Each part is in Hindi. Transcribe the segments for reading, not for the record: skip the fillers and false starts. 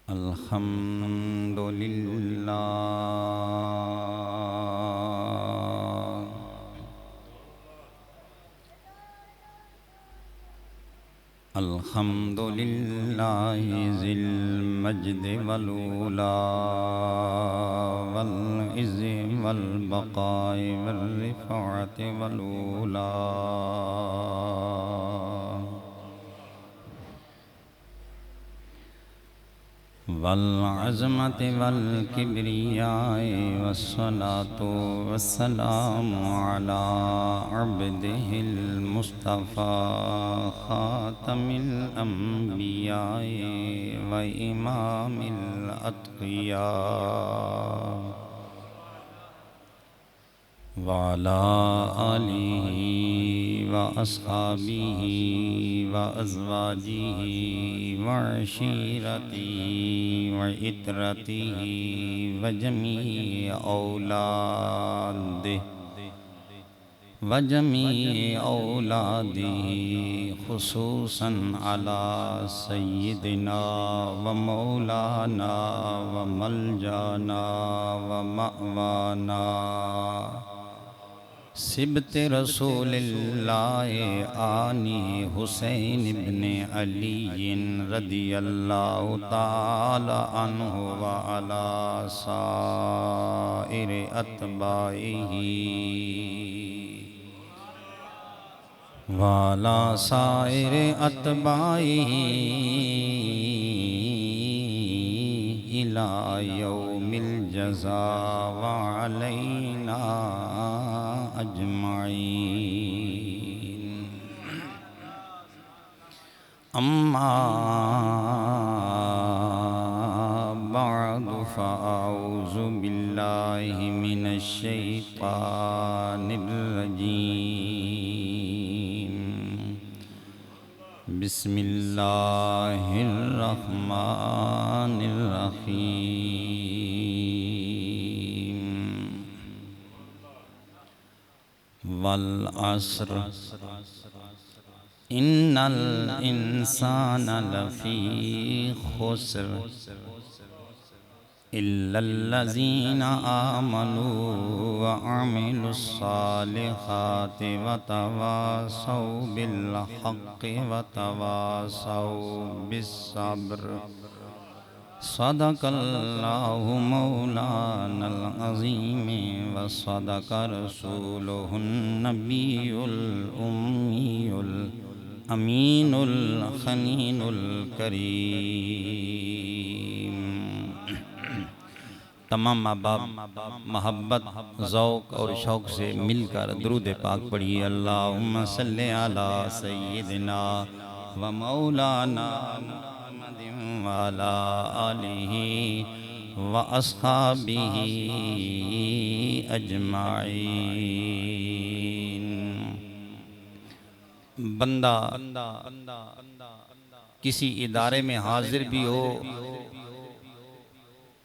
अल्हम्दुलिल्लाहि ज़िल मज्दि वल उला वल इज़्ज़ि वल बक़ाइ वल रिफ़अति वल उला वल अज़मति वल किब्रियाइ वस्सलातु वस्सलामु अला अब्दिहिल मुस्तफ़ा ख़ातमिल अंबियाइ व इमामिल अत्क़िया व अला आलिहि व अस्हाबिहि व अज़वाजिहि व अशीरतिहि व इत्रतिहि व जमीइ औलादिहि खुसूसन अला सय्यिदिना व मौलाना व मलजाना व मअवाना सिबते रसूलिल्लाह आनी हुसैन इब्ने अली रदियल्लाहु ताला अन्हु व अला साइर अतबाइही व अला साइर अतबाइही इला यौमिल जज़ा व अलैना अजमाइन। अम्मा बअदु फ़अऊज़ु बिल्लाहि मिनश शैतानिर रजीम। बिस्मिल्लाहिर रहमानिर रहीम। वल अस्र इन्नल इंसाना लफ़ी खुस्र इल्लल्लज़ीना आमनू व अमिलुस्सालिहाति व तवासौ बिल हक़्क़ि व तवासौ बिस्सब्र। सदक़ल्लाहु मौलानल अज़ीम व सदक़ रसूलुहुन नबियुल उम्मियुल अमीनुल खनीनुल करीम। तमाम अहबाब मोहब्बत ज़ौक़ और शौक़ से मिलकर दुरूद पाक पढ़िए। अल्लाहुम्मा सल्लि अला सय्यिदिना व मौलाना व अला आलिहि व अस्हाबिहि अजमाइन। बंदा किसी इदारे में हाजिर भी हो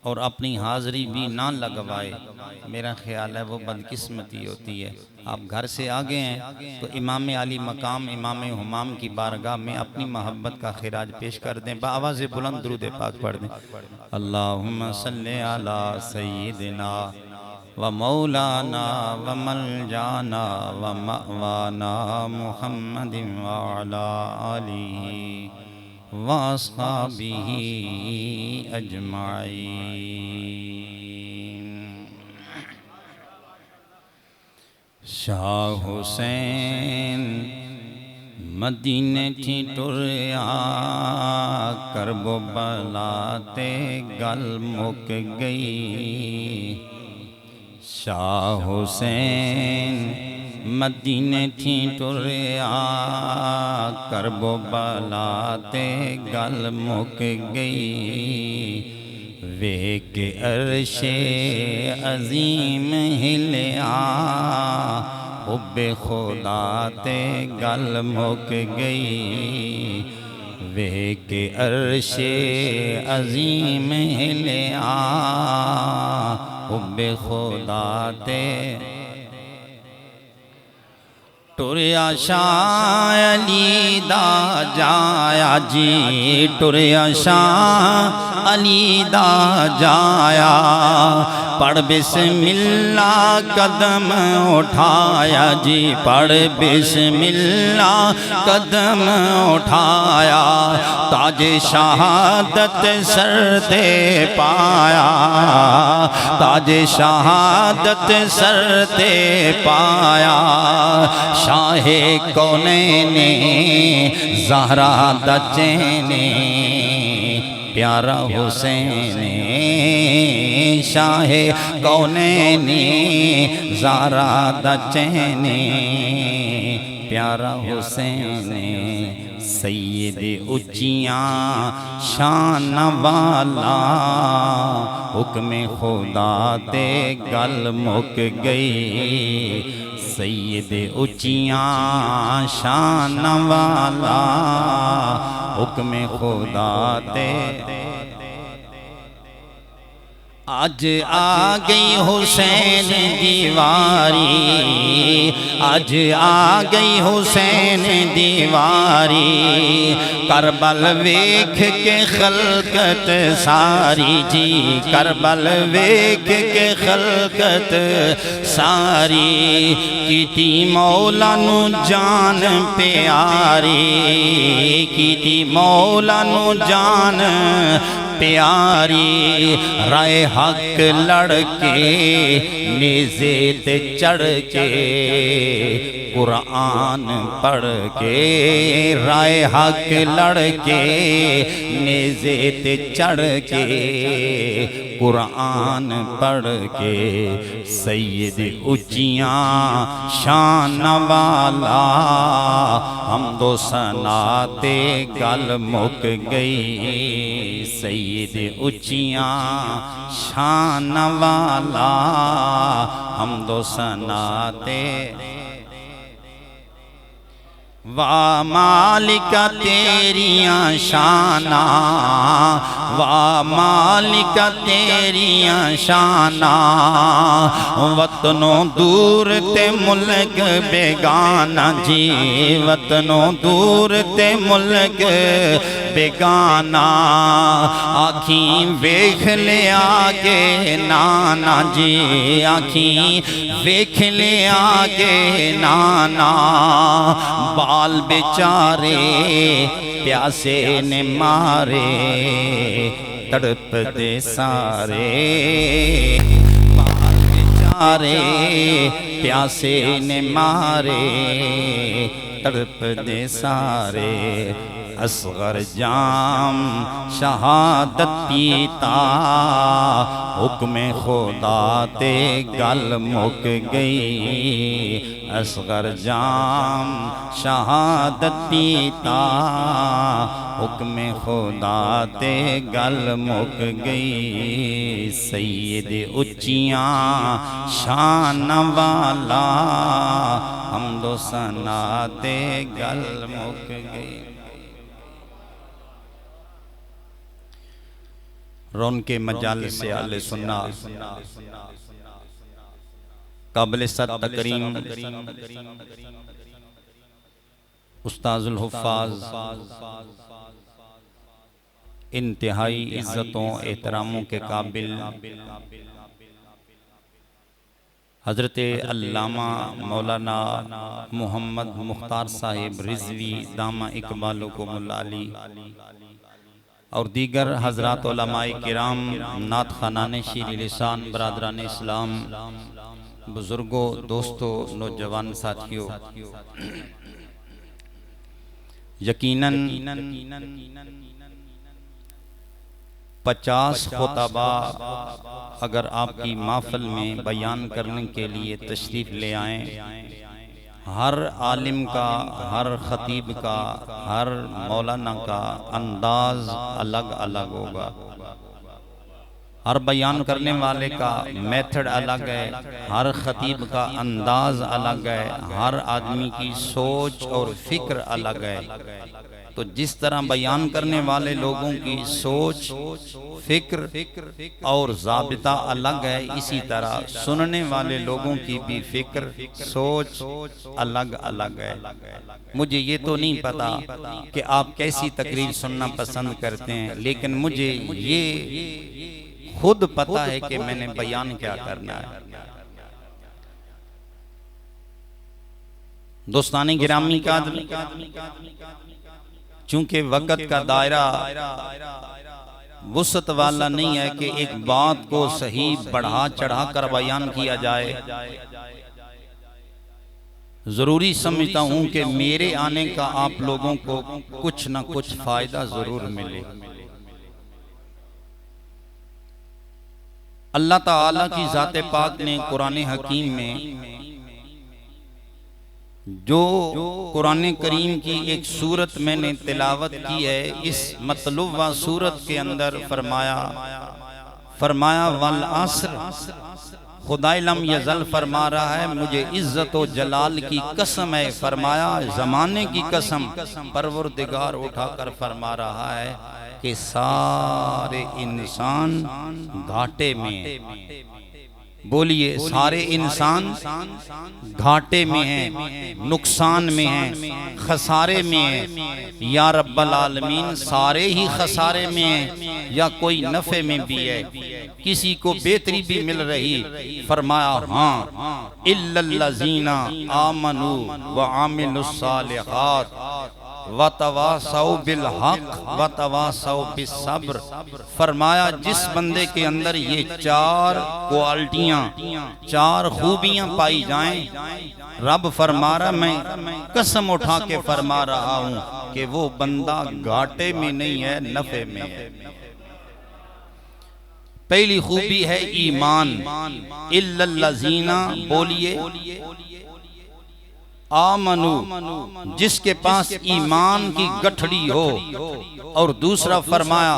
और अपनी हाज़िरी भी ना लगवाए, मेरा ख्याल है वो बदकिस्मती होती है। आप घर से आ गए हैं तो इमाम आली मकाम इमाम हुमाम की बारगाह में अपनी मोहब्बत का खिराज पेश कर दें, बाआवाज़ बुलंद दुरूद पाक पढ़ दें। अल्लाहुम्मा सल्लि अला सय्यिदिना व मौलाना व मलजाना व मअवाना मुहम्मदिन व अला आलिहि व अस्हाबिहि अजमाइन। शाह हुसैन मदीने थी टुरया करबो बलाते गल मुक गई। शाह हुसैन मदीने थी टुरया करबो बलाते गल मुक गई। वे के अर्शे अजीम हिलया हुब्बे खुदा ते गल मुक गई। वे के अर्शे अजीम हिलया हुब्बे खुदा ते टुरिया शाह अली दा जाया जी, टुरिया शाह अली दा जाया। पढ़ बिस्मिल्लाह कदम उठाया जी, पढ़ बिस्मिल्लाह कदम उठाया। ताज शहादत सर दे पाया, ताज शहादत सर दे पाया। शाहे कौनैने ज़हरा दा चैने प्यारा हुसैन, शाहे कौनैने ज़हरा दा चैने प्यारा हुसैन। सैयद उच्चियाँ शान वाला, हुक्म खुदा ते गल मुक गई। सैयद उच्चियाँ शान वाला, हुक्म खुदा ते। आज आ गई हुसैन दीवारी, आज आ गई हुसैन दीवारी। करबल वेख के खलकत सारी जी, करबल वेख के खलकत सारी। कीती मौला नू जान प्यारी, कीती मौला नू जान प्यारी। राय हक लड़के नेज़े ते चढ़ के कुरान पढ़ के, राय हक लड़के नेज़े ते चढ़ के कुरान पढ़ के। सैयद उच्चियाँ शान वाला, हमदो सनाते गल मुक गई। सैयद उच्चियाँ शान वाला, हमदो सनाते। वाह मालिका तेरियां शाना, वाह मालिका तेरियां शाना। वतनों दूर ते मुल्क बेगाना जी, वतनों दूर ते मुल्क बेगाना। आखी वेख ले आगे नाना जी, आखी वेख ले आगे नाना। बाल बेचारे प्यासे ने मारे, तड़प दे सारे। बाल बेचारे प्यासे ने मारे, तड़प दे सारे। असगर जाम शहादत पीता, हुक्म खुदा ते गल मुक गई। असगर जाम शहादत पीता, हुक्म खुदा ते गल मुक गई। सैयद उच्चियाँ शान वाला, हमदो सना ते गल मुक गई। रौन के मजाल से आले सुन्ना काबिल सद तकरीम उस्ताजुल हुफ़ाज़, इंतहाई इज़्ज़तों एहतरामों के काबिल हज़रत अल्लामा मौलाना मोहम्मद मुख्तार साहिब रिज़वी दामा इकबाल कुमुल आली और दीगर हज़रात उलमाए किराम, नात ख़ानाने शीर लिसान, बरादरान इस्लाम, बुज़ुर्गों, दोस्तों, नौजवान साथियों, यकीनन 50 खुतबा अगर आपकी महफ़िल में बयान करने के लिए तशरीफ़ ले आएँ, हर आलिम का, हर ख़तीब का, हर मौलाना का अंदाज़ अलग अलग होगा। हर बयान करने वाले का मेथड अलग है, हर ख़तीब का अंदाज़ अलग है, हर आदमी की सोच और फ़िक्र अलग है। तो जिस तरह बयान करने वाले लोगों की सोच, फिक्र और ज़ाबिता अलग है, इसी तरह सुनने वाले लोगों की भी फिक्र, सोच अलग अलग है। मुझे ये तो नहीं पता कि आप कैसी तकरीर सुनना पसंद करते हैं, लेकिन मुझे ये खुद पता है कि मैंने बयान क्या करना है। दोस्तानी गिरामी का, चूंकि वक़्त का दायरा वुसअत वाला नहीं है कि एक बात को सही बढ़ा चढ़ा कर बयान किया जाए, जरूरी समझता हूं कि मेरे आने का आप लोगों को कुछ न कुछ फायदा जरूर मिले। अल्लाह ताला की ज़ाते पाक ने कुरान हकीम में जो कुरान करीम की एक सूरत मैंने तिलावत की है, इस मतलूबा सूरत के अंदर फरमाया वल अस्र, खुदा लम यज़ल फरमा रहा है, मुझे इज्जत व जलाल की कसम है, फरमाया ज़माने की कसम, परवरदिगार उठाकर फरमा रहा है कि सारे इंसान घाटे में। बोलिए, सारे इंसान घाटे में हैं, नुकसान में हैं, खसारे में हैं। या रब्बल आलमीन, सारे ही खसारे में हैं या कोई नफ़े में भी है, किसी को बेहतरी भी मिल रही। फरमाया हाँ, इल्लल्लज़ीना आमनू व आमिलुस्सालिहात व तवासौ बिल हक व तवासौ बिस सब्र। फरमाया जिस बंदे के अंदर ये चार क्वालिटियां, चार खूबियां पाई जाएं, रब फरमा रहा, मैं कसम उठा के फरमा रहा हूं कि वो बंदा घाटे में नहीं है, नफे में है। पहली खूबी है ईमान। इल्लल्लज़ीना, बोलिए आमनू, जिसके पास ईमान की गठड़ी हो। और दूसरा फरमाया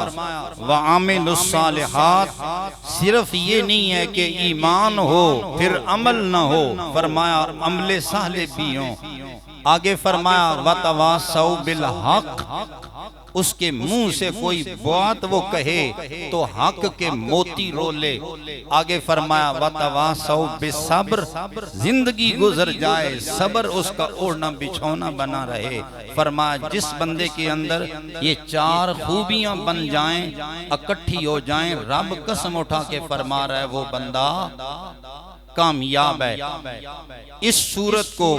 व आमिलुस्सालिहात, सिर्फ ये नहीं है कि ईमान हो फिर अमल न हो, फरमाया अमले साले भी हो। आगे फरमाया व तवासौ बिल हक, उसके मुंह से कोई बात वो कहे तो हक के मोती रोले। आगे फरमाया व तवासौ बिस्सब्र, जिंदगी गुजर जाए सब्र उसका ओढ़ना बिछौना बना रहे। फरमाया जिस बंदे के अंदर ये चार खूबियां बन जाएं, इकट्ठी हो जाएं, रब कसम उठा के फरमा रहा है वो बंदा कामयाब है। इस सूरत को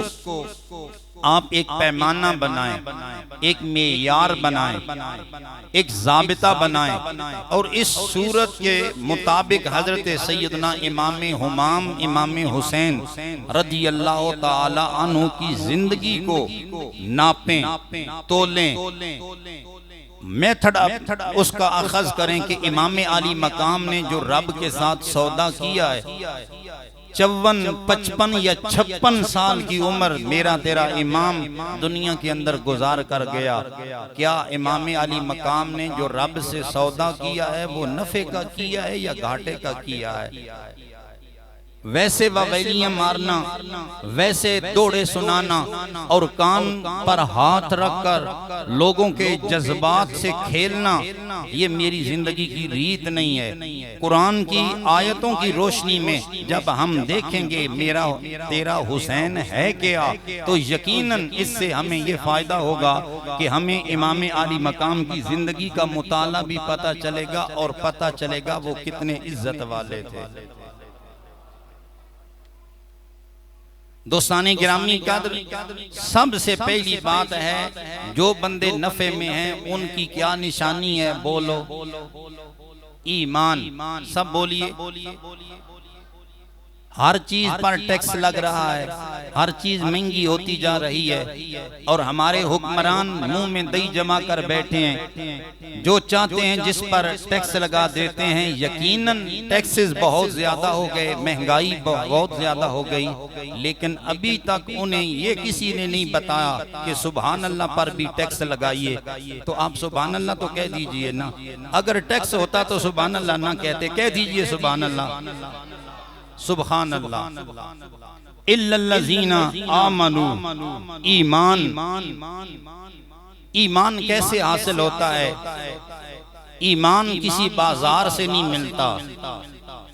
आप एक पैमाना बनाएं, एक मेयार बनाएं, एक ज़ाबिता बनाएं, और इस सूरत के मुताबिक हजरत सैयदना इमाम हुमाम इमाम हुसैन रज़ी अल्लाह ताला अन्हु की जिंदगी को नापें, तोलें, मेथड उसका अखज़ करें कि इमाम आली मकाम ने जो रब के साथ सौदा किया है, 54, 55 या 56 साल की उम्र मेरा तेरा इमाम दुनिया के अंदर गुजार कर गया। क्या इमाम अली मकाम ने जो रब से सौदा किया है वो नफे का किया है या घाटे का किया है? वैसे ववेलियां मारना, वैसे दौड़े सुनाना और कान पर हाथ रखकर लोगों के जज्बात से खेलना, ये मेरी जिंदगी की रीत नहीं है। कुरान की आयतों की रोशनी में जब हम देखेंगे मेरा तेरा हुसैन है क्या, तो यकीनन इससे हमें ये फायदा होगा कि हमें इमाम आली मकाम की जिंदगी का मुताला भी पता चलेगा और पता चलेगा वो कितने इज्जत वाले थे। दोस्ताने गिरामी कद्र, सबसे पहली बात है जो बंदे नफे में हैं उनकी क्या निशानी है? बोलो, ईमान। सब बोलिए। हर चीज पर टैक्स लग रहा है, हर चीज महंगी होती जा रही है और हमारे हुक्मरान मुंह में दही जमा कर बैठे हैं, जो चाहते हैं जिस पर टैक्स लगा देते हैं। यकीनन टैक्सेस बहुत ज्यादा हो गए, महंगाई बहुत ज्यादा हो गई, लेकिन अभी तक उन्हें ये किसी ने नहीं बताया कि सुभान अल्लाह पर भी टैक्स लगाइए। तो आप सुभान अल्लाह तो कह दीजिए ना, अगर टैक्स होता तो सुभान अल्लाह ना कहते, कह दीजिए सुभान अल्लाह, सुभान अल्लाह। इल्लल्लज़ीना आमनू, ईमान। ईमान कैसे हासिल होता है? ईमान किसी बाजार से नहीं मिलता,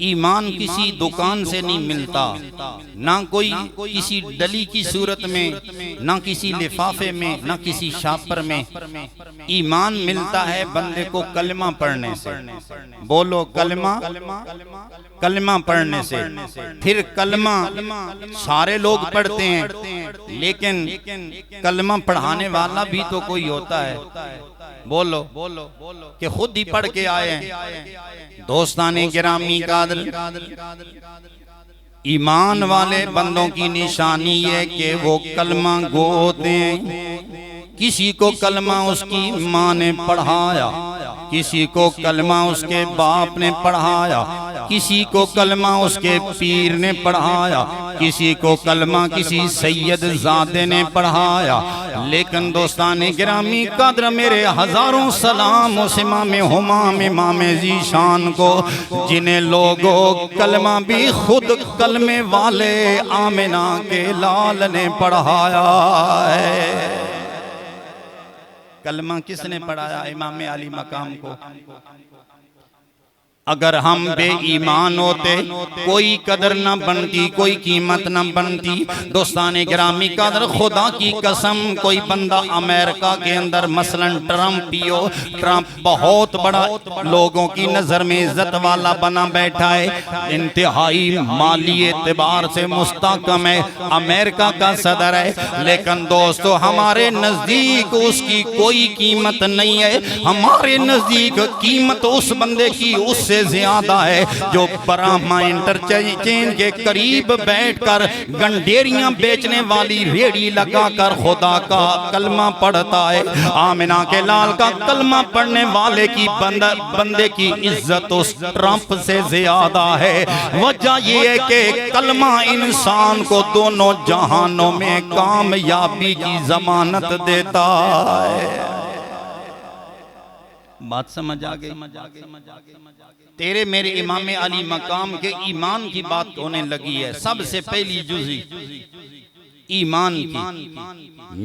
ईमान किसी दुकान से नहीं मिलता, ना कोई किसी डली की सूरत में, ना किसी लिफाफे में, ना किसी शापर में। ईमान मिलता है बंदे को कलमा पढ़ने से। बोलो कलमा, कलमा पढ़ने से। फिर कलमा सारे लोग पढ़ते हैं, लेकिन कलमा पढ़ाने वाला भी तो कोई होता है। बोलो कि खुद ही पढ़ के आए हैं। दोस्ताने गिरामी कादर, ईमान वाले बंदों की निशानी है कि वो कलमा गो होते हैं। किसी को कलमा उसकी माँ ने पढ़ाया, किसी को कलमा उसके बाप ने पढ़ाया, किसी को कलमा उसके पीर ने पढ़ाया, किसी को कलमा किसी सैयद ज़ादे ने पढ़ाया। लेकिन दोस्ताने गिरामी कद्र, मेरे हजारों सलाम उस इमाम हुमाम इमाम ज़ीशान को, जिन्हें लोगों कलमा भी खुद कलमे वाले आमिना के लाल ने पढ़ाया है। कलमा किसने पढ़ाया? इमाम अली मकाम को। अगर हम बेईमान होते कोई कदर न बनती, कोई कीमत न बनती। दोस्ताने गिरामी कदर, खुदा की कसम, कोई बंदा अमेरिका के अंदर मसलन ट्रम्प पियो, ट्रम्प बहुत बड़ा लोगों की नजर में इज्जत वाला बना बैठा है, इंतहाई माली एतबार से मुस्तकम है, अमेरिका का सदर है। लेकिन दोस्तों हमारे नजदीक उसकी कोई कीमत नहीं है। हमारे नजदीक कीमत उस बंदे की उससे ज्यादा है जो बरामा इंटरचेंज के करीब बैठकर गंडेरियां बेचने वाली रेड़ी लगाकर खुदा का कलमा पढ़ता है। आमिना के लाल का कलमा पढ़ने वाले की बंदे की इज्जत उस ट्रम्प से ज्यादा है। वजह यह है कि कलमा इंसान को दोनों जहानों में कामयाबी की जमानत देता है। बात समझ आ गई? तेरे मेरे इमाम अली मकाम के ईमान की बात होने लगी है। सबसे पहली जुज़ी ईमान की।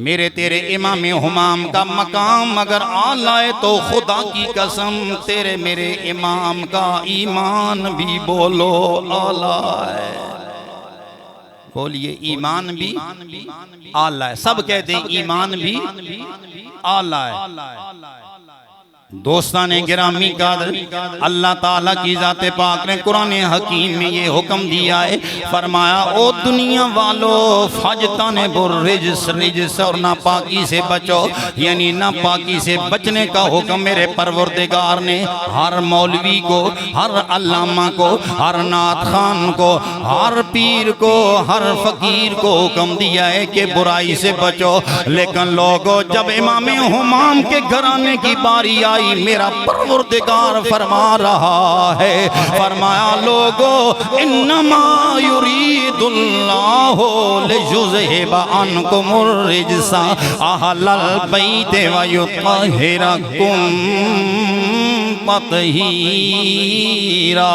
मेरे तेरे इमाम हुमाम का मकाम अगर आला है तो खुदा की कसम तेरे मेरे इमाम का ईमान भी बोलो आला है। बोलिए ईमान भी आला है। सब कहते हैं ईमान भी आला है। दोस्ताने गिरामी कादर, अल्लाह ताला की जाते पाक ने कुरान हकीम में ये हुक्म दिया है, फरमाया ओ दुनिया वालों फजताने बुर्रिज्स, रिज्स और नापाकी से बचो। यानी नापाकी से बचने का हुक्म मेरे परवरदिगार ने हर मौलवी को, हर अल्लामा को, हर नात खान को, हर पीर को, हर फकीर को हुक्म दिया है कि बुराई से बचो। लेकिन लोगों जब इमाम हुमाम के घराने की बारी आई, मेरा परवरदिगार फरमा रहा है, फरमाया लोगो इन्नमा युरीदुल्लाहु लियुज़हिबा अन्कुमुर रिज्सा अहलल बैति व युत्तहिरकुम तत्हीरा।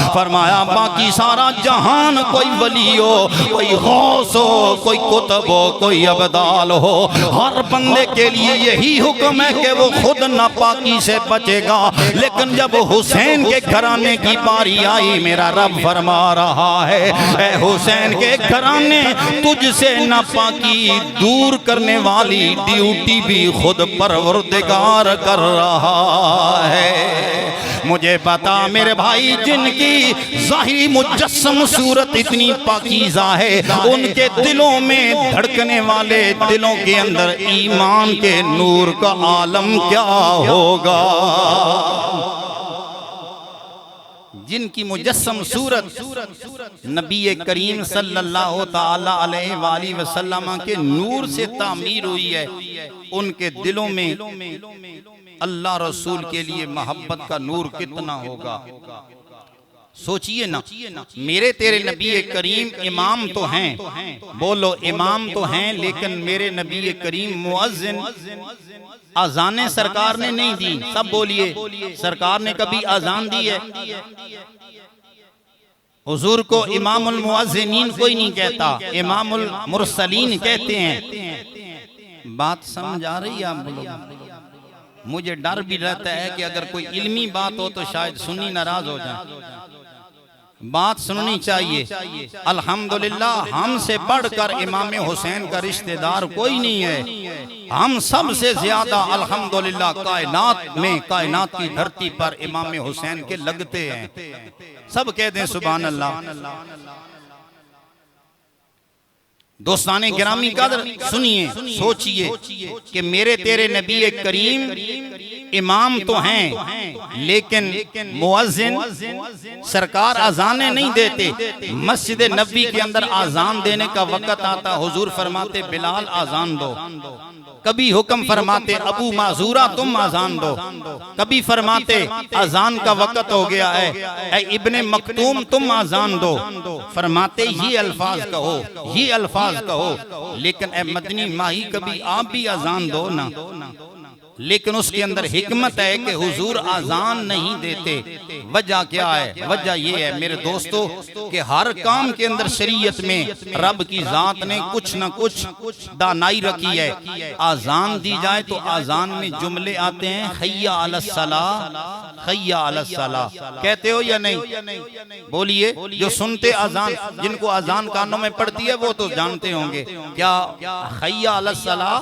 फरमाया बाकी सारा जहान, कोई वली हो, कोई गौस हो, कोई कुतुब हो, कोई अबदाल हो, हर बंदे के लिए यही हुक्म है कि वो खुद नापाकी से बचेगा। लेकिन जब हुसैन के घराने की बारी आई, मेरा रब फरमा रहा है ऐ हुसैन के घराने, तुझसे नापाकी दूर करने वाली ड्यूटी भी खुद परवरदिगार कर रहा है। मुझे पता मेरे भाई, जिनकी ज़ाहिरी मुजस्सम सूरत इतनी पाकीज़ा है, उनके दिलों में धड़कने वाले दिलों के अंदर ईमान के नूर का आलम क्या होगा। जिनकी मुजस्सम सूरत नबी करीम सल्लल्लाहु ताला अलैहि वसल्लम के नूर से तामीर हुई है, उनके दिलों में अल्लाह रसूल के लिए मोहब्बत का नूर कितना होगा। सोचिए ना, मेरे तेरे नबी करीम इमाम तो हैं, बोलो इमाम तो हैं, लेकिन मेरे नबी करीम मुअज्जिन, अजानें सरकार ने नहीं दी। सब बोलिए, सरकार ने कभी अजान दी है? हुजूर को इमामुल मुअज्जिनीन कोई नहीं कहता, इमामुल मुरसलीन कहते हैं। बात समझ आ रही है आप बोलो? मुझे डर भी रहता है कि अगर कोई इल्मी बात हो तो शायद सुन्नी नाराज हो जाए। बात सुननी चाहिए। अल्हम्दुलिल्लाह हमसे बढ़कर इमाम हुसैन का रिश्तेदार कोई नहीं है। हम सबसे ज्यादा अल्हम्दुलिल्लाह कायनात की धरती पर इमाम हुसैन के लगते हैं। सब कहते हैं सुभान अल्लाह। दोस्ताने गिरामी कदर सुनिए, सोचिए कि मेरे तेरे नबी करीम इमाम तो हैं, लेकिन मुअज्जिन सरकार अजाने नहीं देते। मस्जिद नबी के अंदर अजान देने का वक्त आता, हुजूर फरमाते बिलाल अजान दो। कभी हुक्म फरमाते अबू माजूरा तुम अजान दो। कभी फरमाते अजान का वक्त हो गया है, ऐ इब्ने मखतूम तुम अजान दो। फरमाते ये अल्फाज कहो, ये अल्फाज कहो। लेकिन ऐ मदनी माही कभी आप भी अजान दो ना। लेकिन उसके अंदर हिकमत है कि हुजूर अजान नहीं देते। वजह क्या है? वजह ये है मेरे दोस्तों कि हर काम के अंदर शरीयत में रब की जात ने कुछ न कुछ दानाई रखी है। अजान दी जाए तो अजान में जुमले आते हैं, हय्या अलस सलाह, हय्या अलस सलाह। कहते हो या नहीं? बोलिए। जो सुनते अजान, जिनको अजान कानों में पड़ती है वो तो जानते होंगे क्या हय्या अलस सलाह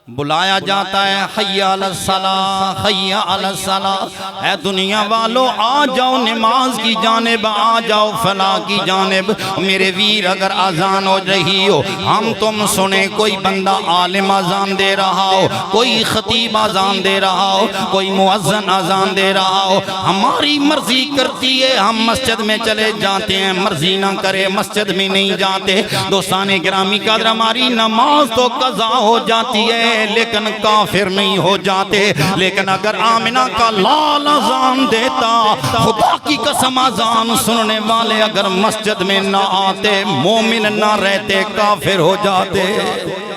बुलाया जाता है। हय्या अलस सलाह, हय्या अलस सलाह। है दुनिया वालों आ जाओ नमाज की जानिब, आ जाओ फलाह की जानिब। मेरे वीर अगर अजान हो रही हो, हम तुम सुने, कोई बंदा आलिम अजान दे रहा हो, कोई खतीब अजान दे रहा हो, कोई मुअज्जिन अजान दे रहा हो, हमारी मर्जी करती है हम मस्जिद में चले जाते हैं, मर्जी ना करे मस्जिद में नहीं जाते। दोस्ताने गिरामी कदर हमारी नमाज तो कज़ा हो जाती है लेकिन काफिर नहीं हो जाते। लेकिन अगर आमिना का लाल अजान देता, खुदा की कसम अजान सुनने वाले अगर मस्जिद में ना आते, मोमिन ना रहते, काफिर हो जाते।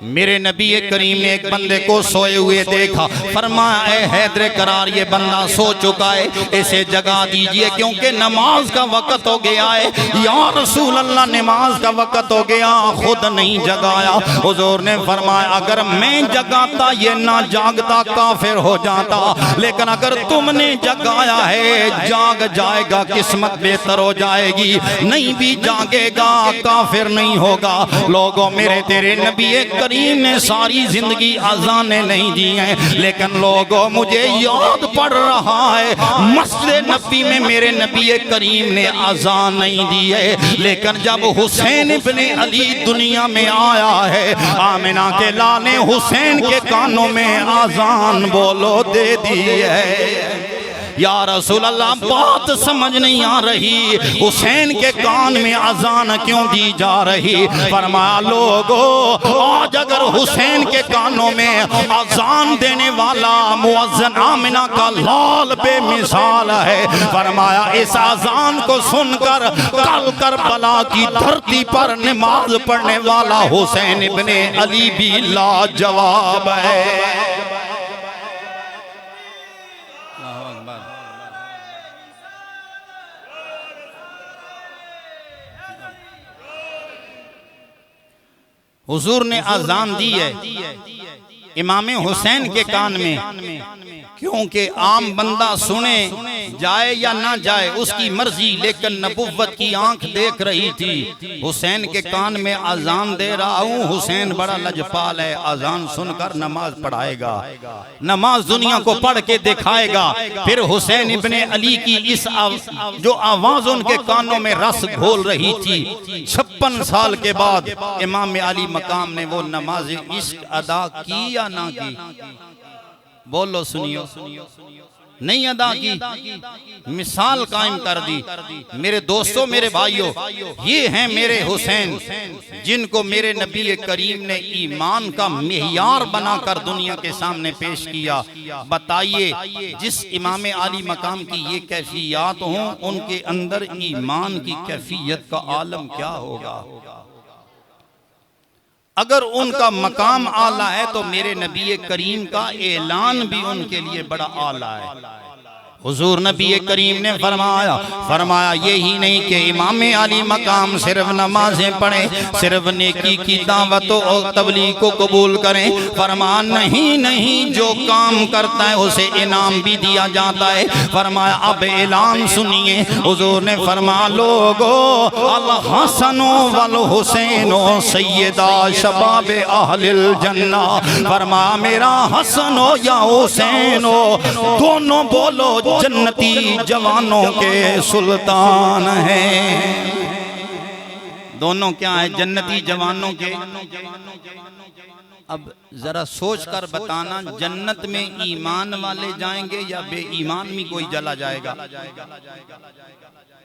मेरे नबी करीम ने एक बंदे को सोए हुए देखा। फरमाया ऐ हैदर करार, ये बंदा सो चुका है, इसे जगा दीजिए क्योंकि नमाज का वक्त हो गया है। या रसूल अल्लाह नमाज का वक्त हो गया, खुद नहीं जगाया। हुजूर ने फरमाया अगर मैं जगाता ये ना जागता, काफिर हो जाता। लेकिन अगर तुमने जगाया है जाग जाएगा, किस्मत बेहतर हो जाएगी। नहीं भी जागेगा काफिर नहीं होगा। लोगों मेरे तेरे नबी करीम ने सारी जिंदगी अज़ानें नहीं दी हैं, लेकिन लोगों मुझे याद पड़ रहा है मस्जिद नबी में मेरे नबी करीम ने अज़ान नहीं दी है। लेकिन जब हुसैन इब्ने अली दुनिया में आया है, आमिना के लाल ने हुसैन के कानों में अज़ान बोलो दे दी है। या रसूल अल्लाह बात समझ नहीं आ रही, हुसैन के कान में अजान क्यों दी जा रही? फरमाया लोगों आज अगर हुसैन के कानों में अजान देने वाला मुअज्जिन आमिना का लाल बेमिसाल है। फरमाया इस अजान को सुनकर कल करबला की धरती पर नमाज पढ़ने वाला हुसैन इब्ने अली भी लाजवाब है। हुजूर ने अजान दी है इमाम हुसैन के कान में, क्योंकि आम बंदा सुने जाए या ना जाए उसकी मर्जी, लेकिन नबुव्वत की आंख देख रही थी। हुसैन के कान में अजान दे रहा हूँ, हुसैन बड़ा लजपाल है, अजान सुनकर नमाज पढ़ाएगा, नमाज दुनिया को पढ़ के दिखाएगा। फिर हुसैन इब्ने अली की इस जो आवाज उनके कानों में रस घोल रही थी, 56 साल के बाद इमाम अली मकाम ने वो नमाज इश्क अदा की या ना की? बोलो सुनियो, नहीं अदा की, मिसाल कायम कर दी। मेरे दोस्तों मेरे भाइयों, ये हैं मेरे हुसैन जिनको मेरे नबी करीम ने ईमान का मेयार बनाकर दुनिया के सामने पेश किया। बताइए जिस इमाम आली मकाम की ये कैफियत हों, उनके अंदर ईमान की कैफियत का आलम क्या होगा? अगर उनका मकाम आला है तो मेरे नबी करीम का ऐलान भी उनके लिए बड़ा आला है। हुजूर नबी करीम ने फरमाया यही नहीं कि इमाम अली मकाम सिर्फ नमाजें पढ़े, सिर्फ नेकी की दावत और तबलीग को कबूल करें। फरमाया नहीं, जो काम करता है उसे इनाम भी दिया जाता है। फरमाया अब ऐलान सुनिए, हुजूर ने फरमाया लोगो अल हसनो वल हुसैनो सैयदा शबाब अहलिल जन्ना। फरमाया मेरा हसनो या हुसैनो दोनों बोलो जन्नती जवानों के सुल्तान हैं। दोनों क्या है? जन्नती जवानों के। अब जरा सोच कर बताना, जन्नत में ईमान वाले जाएंगे या बेईमान में कोई चला जाएगा?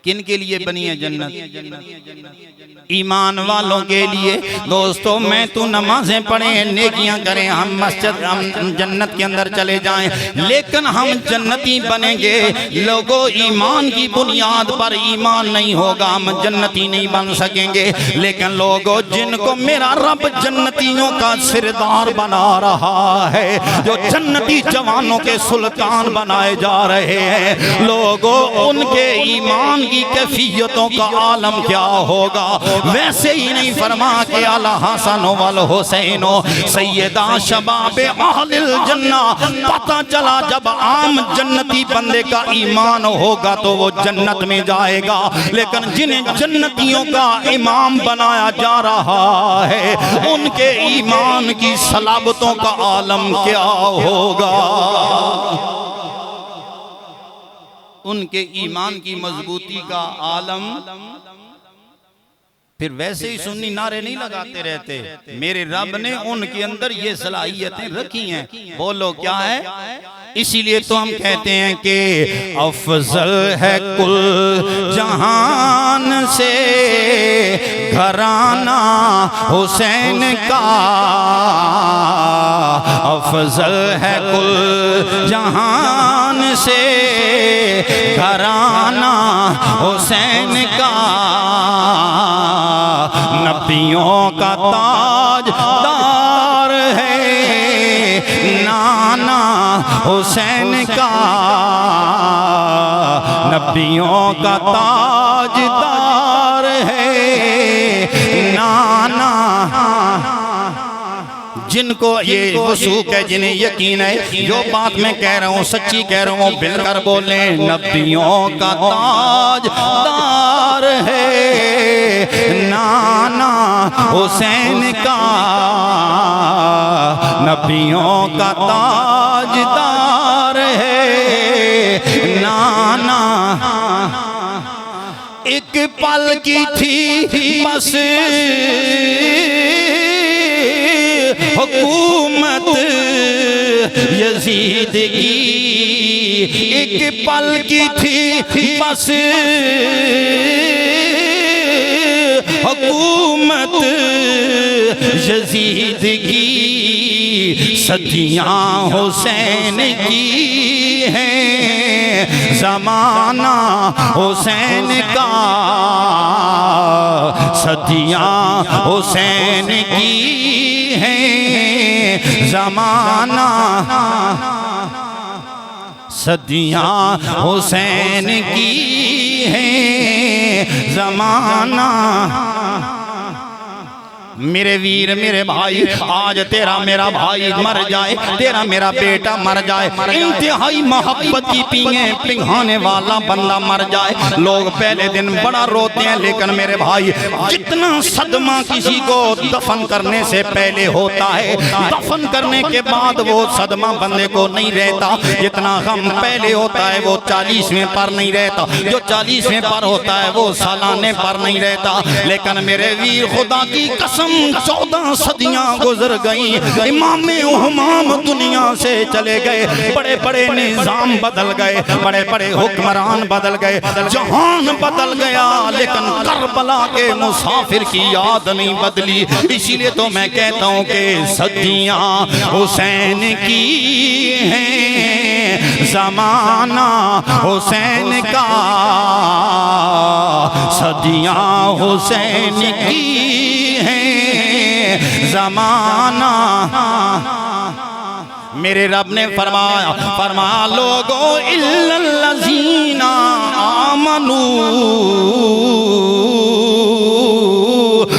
किन के लिए बनी है जन्नत? ईमान वालों के लिए। दोस्तों मैं तो नमाजें पढ़ें, नेकियां करें, हम मस्जिद, हम जन्नत के अंदर चले जाएं, लेकिन हम जन्नती बनेंगे। लोगों ईमान की बुनियाद पर ईमान नहीं होगा, हम जन्नती नहीं बन सकेंगे। लेकिन लोगों जिनको मेरा रब जन्नतियों का सिरदार बना रहा है, जो जन्नती जवानों के सुल्तान बनाए जा रहे हैं, लोगों उनके ईमान की कैफियतों का आलम क्या होगा। वैसे ही नहीं फरमा के अल हसन वल हुसैनो सैयदा शबाब अहलिल जन्ना। पता चला जब आम जन्नती बंदे का ईमान होगा तो वो जन्नत में जाएगा, लेकिन जिन्हें जन्नतियों का इमाम बनाया जा रहा है उनके ईमान की सलाबतों का आलम क्या होगा, उनके ईमान की मजबूती का आलम। फिर वैसे ही सुन्नी नारे नहीं लगाते रहते, मेरे रब ने उनके अंदर ये सलाहियतें रखी हैं। बोलो क्या है? इसीलिए तो हम कहते हैं कि अफजल है कुल जहान से घराना हुसैन का। अफजल है कुल जहान से घराना हुसैन का। नबियों का ताजदार है नाना हुसैन का। नबियों का ताजदार है नाना। जिनको ये वसूक है, जिन्हें यकीन है जो बात मैं कह रहा हूँ सच्ची कह रहा हूँ, बिलकर बोले नबियों का ताजदार है नाना हुसैन का। नबियों का ताजदार है नाना। एक पल की थी बस हुकूमत यजीद की। एक पल की थी बस हुकूमत यजीद की। सदियाँ हुसैन की हैं, ज़माना हुसैन का। सदियाँ हुसैन की हैं, ज़माना। सदियाँ हुसैन की हैं, ज़माना। मेरे वीर मेरे भाई, आज तेरा मेरा भाई मर जाए, तेरा मेरा बेटा मर जाए, इंतहाई मोहब्बत की पीएं पिघाने वाला बंदा मर जाए, लोग पहले दिन बड़ा रोते हैं। लेकिन मेरे भाई जितना सदमा किसी को दफन करने से पहले होता है, दफन करने के बाद वो सदमा बंदे को नहीं रहता। जितना गम पहले होता है वो 40वें पर नहीं रहता, जो 40वें पर होता है वो सालाने पर नहीं रहता। लेकिन मेरे वीर खुदा की कसम 14 सदियां गुजर गई, इमामे हुमाम दुनिया से चले गए, बड़े बड़े निजाम बदल गए, बड़े बड़े हुक्मरान बदल गए, जहान बदल गया, लेकिन करबला के मुसाफिर की याद नहीं बदली। इसीलिए तो मैं कहता हूँ कि सदियां हुसैन की हैं, ज़माना हुसैन का। सदियां हुसैन की हैं, ज़माना। मेरे रब ने फरमाया लोगों इल्लल्लज़ीना आमनू,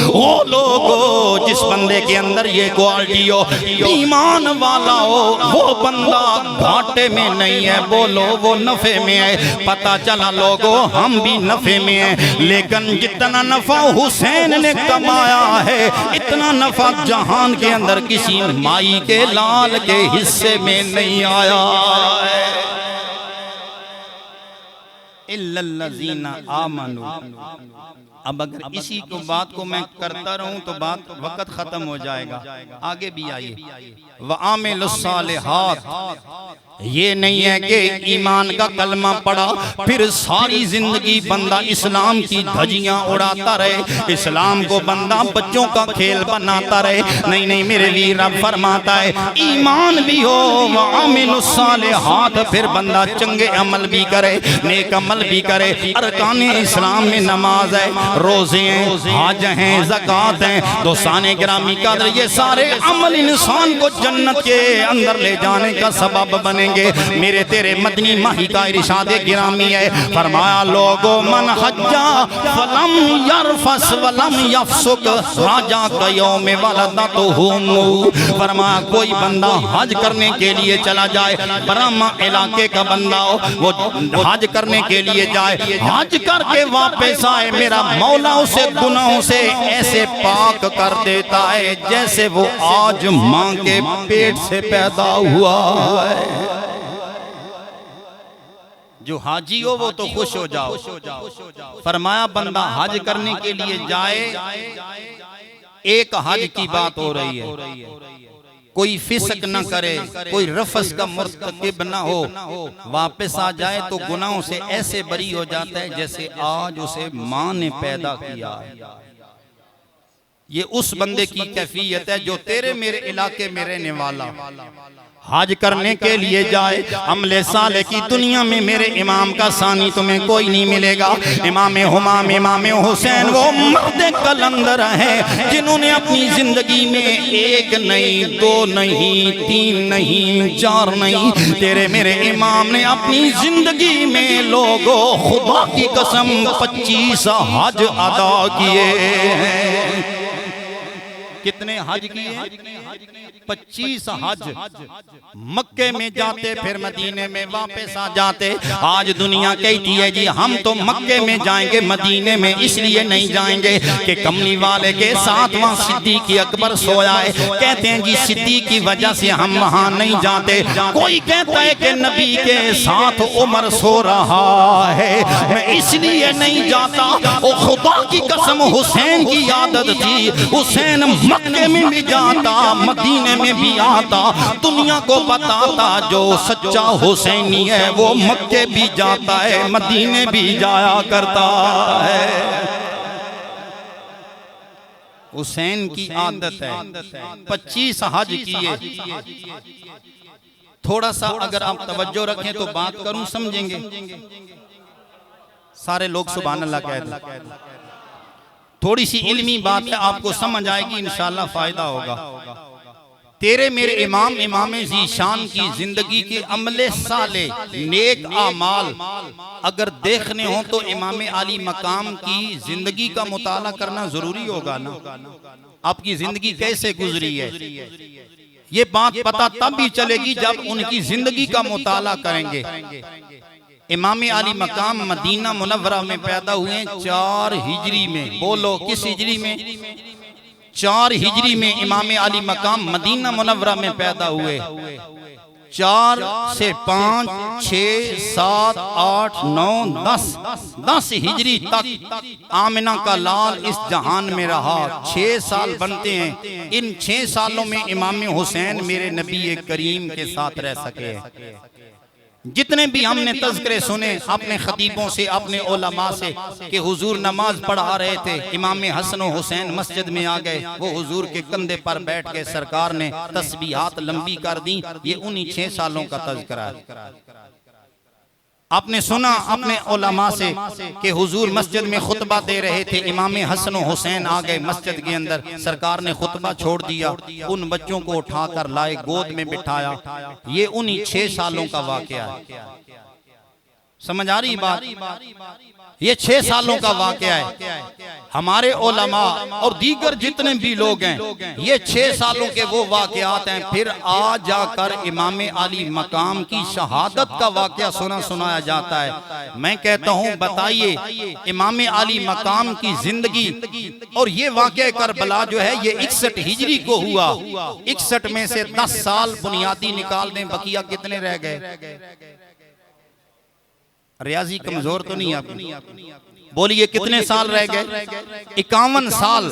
वो लोगों जिस बंदे के अंदर ये क्वालिटी हो, ईमान वाला हो, वो बंदा घाटे में नहीं है, बोलो वो नफे में है। पता चला लोगों हम भी नफे में हैं, लेकिन जितना नफा हुसैन ने कमाया है इतना नफा जहान के अंदर किसी माई के लाल के हिस्से में नहीं आया है। इल्लल्लज़ीना आमनू। अब अगर इसी को बात को मैं करता रहूं तो बात वक्त खत्म हो जाएगा। आगे भी आइए, व आमिलुस्सालिहात। ये नहीं है कि ईमान का कलमा पढ़ा फिर सारी जिंदगी बंदा इस्लाम की धज्जियां उड़ाता रहे, इस्लाम को बंदा बच्चों का खेल बनाता रहे। नहीं नहीं, मेरे वीर रब फरमाता है ईमान भी हो व आमिलुस्सालिहात, फिर बंदा चंगे अमल भी करे, नेक अमल भी करे। अरकाने इस्लाम में नमाज है, रोजे हैं, हज हैं, ज़कात हैं, दोस्ताने गिरामी कदर, ये सारे अमल इंसान को जन्नत के अंदर ले जाने का सबब बने। मेरे तेरे मदनी माही का इरशादे गिरामी है, फरमाया लोगो मन हज्जा फलम यरफस वलम यफसुक राजा कयो में वलदतहुम। फरमाया कोई बंदा हज करने के लिए चला जाए, बरामा इलाके का बंदा हो, वो हज करने के लिए जाए, हज करके वापस आए, मेरा मौला उसे गुनाहों से ऐसे पाक कर देता है जैसे वो आज मां के पेट से पैदा हुआ है। जो हाजी हो वो तो खुश हो जाओ। फरमाया बंदा हज करने के लिए जाए, एक हज की बात हो रही है, कोई फिस्क न करे, कोई रफस का मुर्तकिब न हो, वापस आ जाए तो गुनाहों से ऐसे बरी हो जाता है जैसे आज उसे मां ने पैदा किया है। ये उस बंदे की कैफियत है जो तेरे मेरे इलाके में रहने वाला हज करने के लिए जाए। अमले साले की दुनिया में मेरे इमाम का सानी तुम्हें कोई नहीं मिलेगा। इमाम हुमाम इमाम हुसैन वो मर्द कलंदर है जिन्होंने अपनी जिंदगी में एक नहीं, दो नहीं, तीन नहीं, चार नहीं, तेरे मेरे इमाम ने अपनी जिंदगी में लोगों खुदा की कसम 25 हज अदा किए हैं। कितने हज किए? 25 हज। मक्के में जाते फिर मदीने में वापस आ जाते। आज दुनिया कहती है जी हम तो मक्के में जाएंगे, मदीने में इसलिए नहीं जाएंगे कि कमली वाले के साथ वहाँ सिद्दीक़ अकबर सोया है। कहते हैं जी सिद्दीक़ की वजह से हम वहाँ नहीं जाते। कोई कहता है कि नबी के साथ उमर सो रहा है, मैं इसलिए नहीं जाता। ओ खुदा की कसम हुसैन की आदत थी, हुसैन मक्के में भी जाता, मदीने में भी आता, दुनिया को बताता जो सच्चा हुसैनी है वो मक्के भी जाता है, मदीने भी जाया करता है। हुसैन की आदत है। 25 हज किए। थोड़ा सा अगर आप तवज्जो रखें तो बात करूं समझेंगे। सारे लोग सुभान अल्लाह कह दें। थोड़ी सी इल्मी बात है, आपको समझ आएगी, इंशाअल्लाह फायदा होगा। तेरे मेरे इमाम इमाम ज़ीशान की जिंदगी के अमले साले नेक आमाल अगर देखने हो तो इमाम आली मकाम की जिंदगी का मुताला करना जरूरी होगा ना। आपकी जिंदगी कैसे गुजरी है ये बात पता तब भी चलेगी जब उनकी जिंदगी का मुताला करेंगे। इमाम आली मकाम मदीना मुनव्वरा में पैदा हुए 4 हिजरी में। बोलो किस हिजरी में? 4 हिजरी में इमाम आली मकाम मदीना मुनव्वरा में पैदा हुए। 4 से 5, 6, 7, 8, 9, 10 हिजरी तक आमिना का लाल इस जहान में रहा। 6 साल बनते हैं। इन 6 सालों में इमाम हुसैन मेरे नबी करीम के साथ रह सके। जितने भी हमने तज़किरे सुने अपने खतीबों से, अपने उलमा से कि हुजूर नमाज पढ़ा रहे थे, इमाम हसन और हुसैन मस्जिद में आ गए, वो हुजूर के कंधे पर बैठ के सरकार ने तस्बीहात लंबी कर दी। ये उन्हीं 6 सालों का तज़किरा है। आपने सुना अपने उलमा से कि हुजूर मस्जिद में खुतबा दे रहे थे, इमाम हसन हुसैन आ गए मस्जिद के अंदर, सरकार ने खुतबा छोड़ दिया, उन बच्चों को उठाकर लाए, गोद में बिठाया। ये उन्हीं 6 सालों का वाकया है। समझ आ रही बात? ये 6 सालों का वाकया है। हमारे उलमा और दीगर जितने भी लोग हैं, ये 6 सालों के वो वाकयात हैं। फिर आ जाकर इमाम अली मकाम की शहादत का वाकया सुनाया जाता है। मैं कहता हूँ बताइए, इमाम अली मकाम की जिंदगी और ये वाकया करबला जो है ये 61 हिजरी को हुआ। 61 में से 10 साल बुनियादी निकाल दें, बकिया कितने रह गए? रियाजी कमजोर तो नहीं आपकी? बोलिए कितने साल रह गए? 51 साल।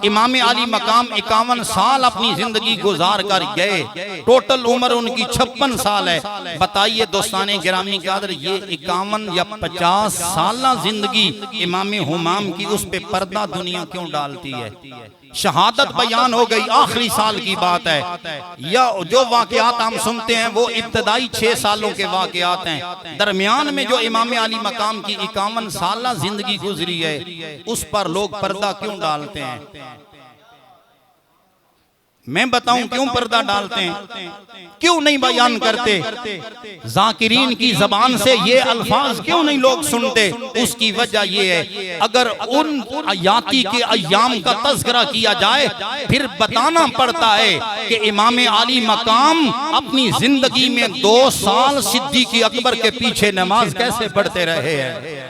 इमाम अली मकाम 51 साल अपनी जिंदगी गुजार कर गए। टोटल उम्र उनकी 56 साल है। बताइए दोस्ताने गिरामी कादर, ये 51 या 50 साल जिंदगी इमाम हुमाम की, उस पे पर्दा दुनिया क्यों डालती है? शहादत बयान हो गई, आखिरी साल की बात है। या जो वाकयात हम सुनते हैं वो इब्तदाई 6 सालों के वाकयात हैं। दरमियान में जो इमाम अली मकाम की 51 साल जिंदगी गुजरी है, उस पर लोग पर्दा क्यों डालते हैं? मैं बताऊं क्यों पर्दा डालते हैं, क्यों नहीं बयान करते? जाकिरीन की जबान से ये अल्फाज क्यों नहीं लोग सुनते? उसकी वजह ये है, अगर उन अयाती के अय्याम का तज़किरा किया जाए, फिर बताना पड़ता है कि इमाम अली मकाम अपनी जिंदगी में 2 साल सिद्दीक़ अकबर के पीछे नमाज कैसे पढ़ते रहे हैं।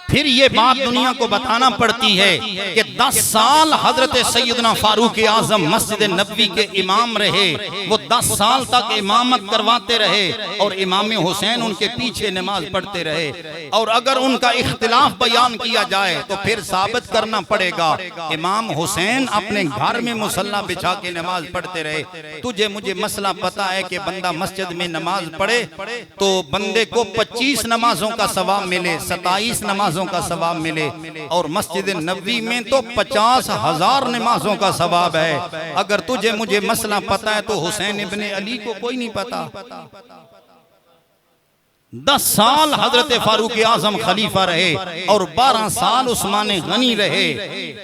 फिर ये बात दुनिया को बताना पड़ती है कि 10 साल हजरत सैयदना फारूक आजम मस्जिद नबवी के इमाम रहे। वो 10 साल तक इमामत करवाते रहे और इमाम हुसैन उनके पीछे नमाज पढ़ते रहे। और अगर उनका इख्तिलाफ बयान किया जाए तो फिर साबित करना पड़ेगा इमाम हुसैन अपने घर में मुसल्ला बिछा के नमाज पढ़ते रहे। तुझे मुझे मसला पता है कि बंदा मस्जिद में नमाज पढ़े तो बंदे को 25 नमाजों का सवाब मिले, 27 नमाजों का सवाब मिले, और मस्जिद नबवी में तो 50,000 नमाजों का सवाब है। अगर तुझे मुझे मसला पता है तो हुसैन इब्ने अली को कोई नहीं पता। 10 साल हजरत फारूक आजम खलीफा रहे और 12 साल उस्मान गनी रहे।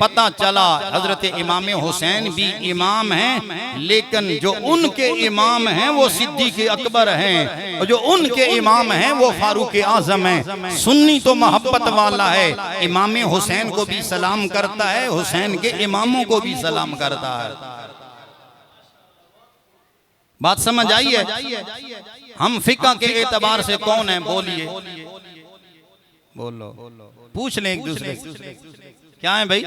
पता चला हजरत इमाम हुसैन भी इमाम हैं, लेकिन जो उनके इमाम हैं वो सिद्दीक़ अकबर हैं, और जो उनके इमाम हैं वो फारूक आजम हैं। सुन्नी तो मोहब्बत वाला है, इमाम हुसैन को भी सलाम करता है, हुसैन के इमामों को भी सलाम करता है। बात समझ आई है? हम फिका के एतबार से कौन है? बोलिए, बोलो, पूछ लें एक दूसरे क्या है भाई?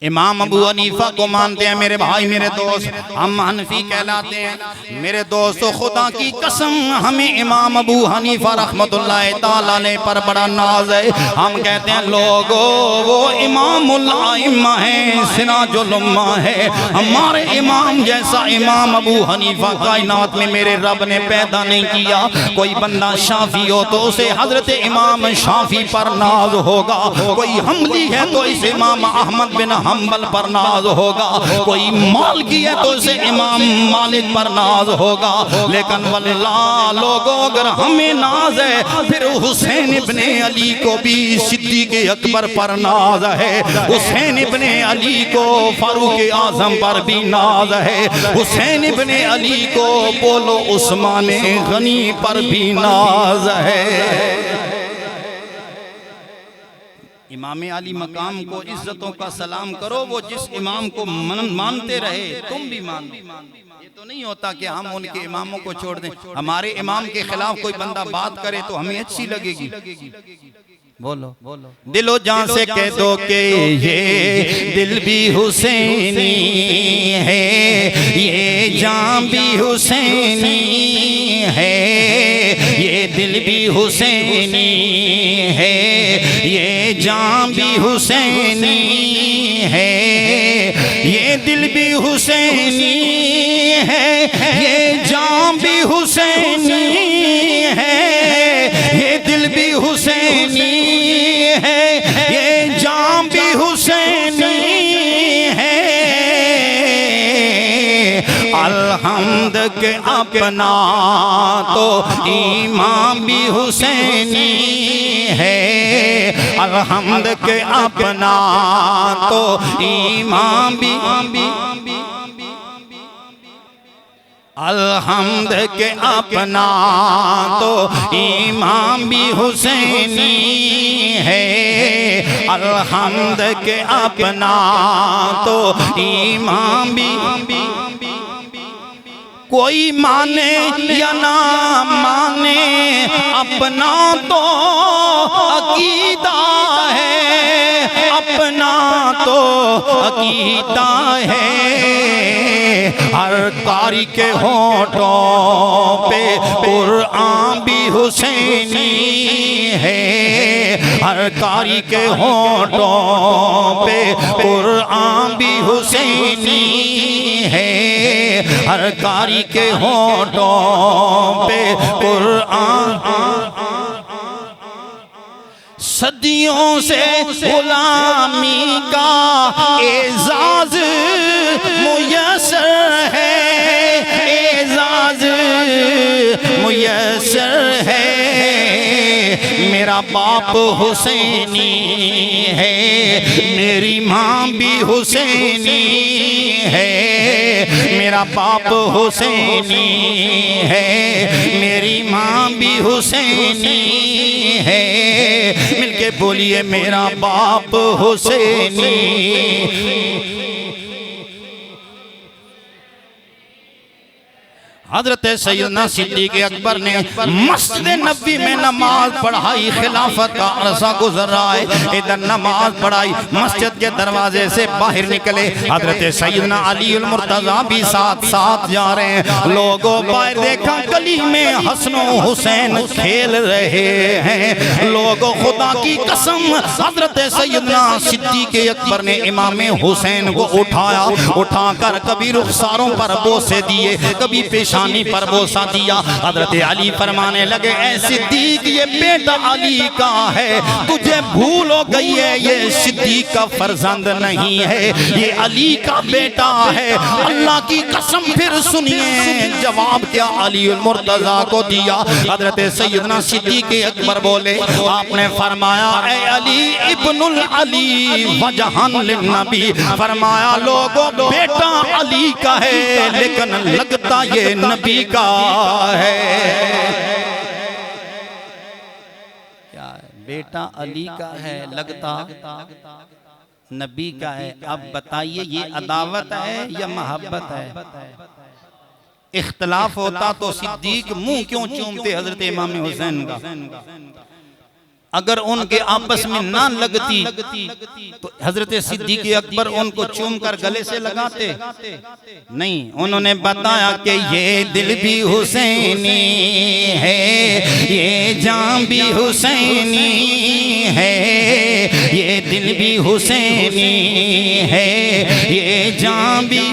इमाम अबू हनीफा को मानते हैं मेरे भाई, मेरे दोस्त, हम हनफी कहलाते हैं। मेरे दोस्तों, खुदा की कसम हमें इमाम अबू हनीफा रहमतुल्लाह ताला अलैह पर बड़ा नाज है। हम कहते हैं लोगो वो इमामुल आइम्मा है, सिराजुल उम्मा है। हमारे इमाम जैसा इमाम अबू हनीफा कायनात में मेरे रब ने पैदा नहीं किया। कोई बंदा शाफी हो तो उसे हजरत इमाम शाफी पर नाज होगा, कोई हम्बली है तो इसे इमाम अहमद बिन हम्बल पर नाज होगा, कोई मालिकी है तो इसे इमाम मालिक पर नाज होगा। लेकिन वल्लाह लोगों, अगर हमें नाज है फिर हुसैन इब्ने अली को भी सिद्दीक़ अकबर पर नाज है, हुसैन इब्ने अली को फारूक आजम पर भी नाज है, हुसैन इब्ने अली को बोलो उस्मान गनी पर भी नाज है। इमाम अली मकाम को इज्जतों का सलाम करो, वो जिस इमाम को मानते रहे तुम भी मान। ये तो नहीं होता कि हम उनके इमामों को छोड़ दें। हमारे इमाम के खिलाफ कोई बंदा बात करे तो हमें अच्छी लगेगी। बोलो, दिलो जान से कह दो कि ये दिल भी हुसैनी है, ये जान भी हुसैनी है, ये दिल भी हुसैनी है, ये जान भी हुसैनी है, ये दिल भी हुसैनी है, ये जान भी हुसैनी है, ये दिल भी हुसैनी है, ये अलहम्द के अपना तो इमाम भी हुसैनी है, अलहम्द के अपना तो इमाम भी, अलहम्द के अपना तो इमाम भी हुसैनी है, अलहम्द के अपना तो इमाम भी, कोई माने या ना माने अपना तो अकीदा है, अपना तो अकीदा है। हर कारी के होठों पे कुरान भी हुसैनी है, हर कारी के होठों पे कुरान भी हुसैनी है, हर कारी के होठों पे कुरान। सदियों से गुलामी का एजाज मुयस्सर है, एजाज मुयस्सर है। मेरा बाप हुसैनी है, मेरी माँ भी हुसैनी है, मेरा बाप हुसैनी है, मेरी माँ भी हुसैनी है। मिलके बोलिए मेरा बाप हुसैनी। हज़रत सैयदना सिद्दीक़ अकबर ने मस्जिद नबी में नमाज पढ़ाई, खिलाफत का अरसा गुजर रहा है, इधर नमाज पढ़ाई, मस्जिद के दरवाजे से बाहर निकले, हज़रत सैयदना अली अल मुर्तज़ा भी साथ साथ जा रहे हैं। लोगों बाहर देखा गली में हसन हुसैन खेल रहे हैं। लोगों खुदा की कसम, हज़रत सैयदना सिद्दीक़ अकबर ने इमाम हुसैन को उठाया, उठाकर कभी रुखसारों पर बोसे दिए, कभी पेशानी पर बोसा दिया। हज़रत अली फरमाने लगे, ऐ सिद्दीक ये बेटा अली का है, तुझे भूल हो गई है, ये सिद्दीक का फर्जंद नहीं है, ये अली का बेटा है। अल्लाह की कसम फिर सुनिए जवाब क्या अली उल मुर्तज़ा को दिया। हज़रत सैयदना सिद्दीक अकबर बोले, आपने फरमाया ऐ अली इब्नुल अली वजहन लिन्नबी, फरमाया लोगों बेटा अली का है लेकिन लगता ये नबी का है। क्या है? बेटा अली का है, लगता नबी का है। अब बताइए ये अदावत है या मोहब्बत है? इख्तलाफ होता तो सिद्दीक मुंह क्यों चूमते हजरत इमाम हुसैन का? अगर उनके आपस में ना लगती तो हजरत सिद्दीक अकबर उनको चूम कर गले से लगाते नहीं। उन्होंने बताया कि ये दिल भी हुसैनी है, ये जान भी हुसैनी है, ये दिल भी हुसैनी है, ये जान भी।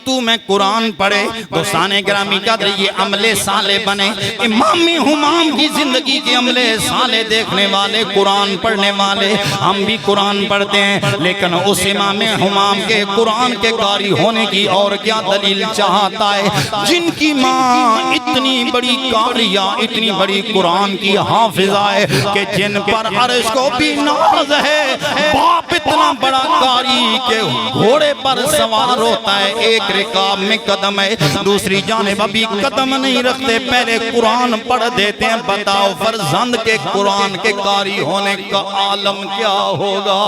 तू मैं कुरान पढ़े दोस्ताने ग्रामी कदर ये अमले साले बने, इमाम हुमाम की जिंदगी के अमले साले देखने वाले, कुरान पढ़ने वाले। हम भी कुरान पढ़ते हैं लेकिन उस इमाम हुमाम के कुरान के कारी होने की और क्या दलील चाहता है, जिनकी माँ इतनी बड़ी कारिया, इतनी बड़ी कुरान की हाफिजा है कि जिन पर अर्श को भी नाज है। बाप इतना बड़ा कारी के घोड़े पर सवार होता है, एक रिकाब में कदम है, दूसरी जानिब अभी कदम नहीं रखते, पहले कुरान पढ़ देते हैं। बताओ फर्जंद के कुरान के कारी होने का आलम क्या होगा?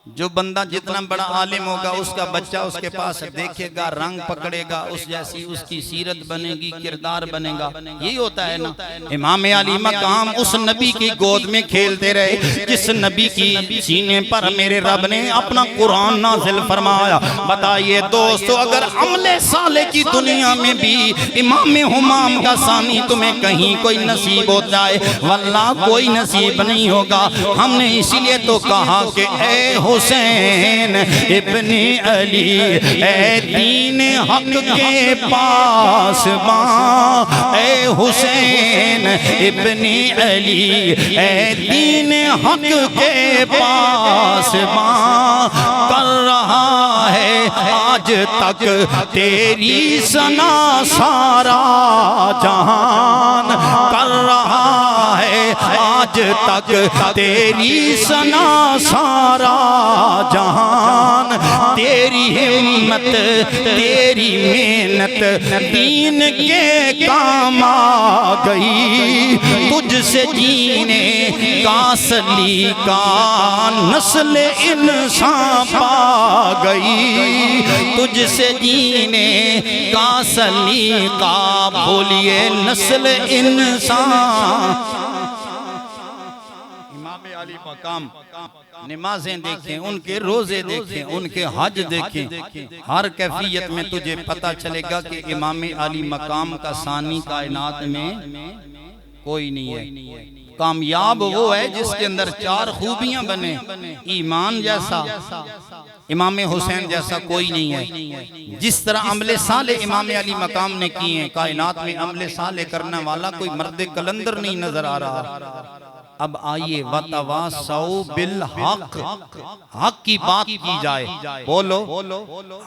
जो बंदा जितना बड़ा आलिम होगा उसका बच्चा उसके पास देखेगा, रंग पकड़ेगा, उस जैसी उसकी सीरत बनेगी, किरदार बनेगा। यही होता है ना। इमाम अली मकाम उस नबी की गोद में खेलते रहे जिस नबी की सीने पर मेरे रब ने अपना कुरान नाजिल फरमाया। बताइए दोस्तों, अगर अमले साले की दुनिया में भी इमाम हुमाम का सानी तुम्हें कहीं कोई नसीब हो जाए, वल्लाह कोई नसीब नहीं होगा। हमने इसीलिए तो कहा कि ऐ हुसैन इब्ने अली, ए दीन हक के पासबां, ए हुसैन इब्ने अली, ए दीन हक के पासबां। कर रहा है आज तक तेरी सना सारा जहान, कर रहा है आज तक तेरी सना सारा जहान। तेरी हिम्मत तेरी मेहनत दीन के काम आ गई, तुझसे जीने का सलीका नस्ल इंसान पा गई, तुझसे जीने का सलीका बोलिए नस्ल इंसान। इमाम अली मकाम नमाजें देखें, उनके रोजे देखें, उनके हज देखें, हर कैफियत में तुझे पता चलेगा कि इमाम अली मकाम का सानी कायनात में कोई नहीं है। कामयाब वो है जिसके अंदर चार खूबियां बने, ईमान जैसा इमाम हुसैन जैसा कोई नहीं है। जिस तरह अमले साले इमाम अली मकाम ने किए हैं, कायनात में अमले साले करने वाला कोई मर्द कलंदर नहीं नजर आ रहा। अब आइए वतवासौ बिल हक, हक की बात की जाए। बोलो,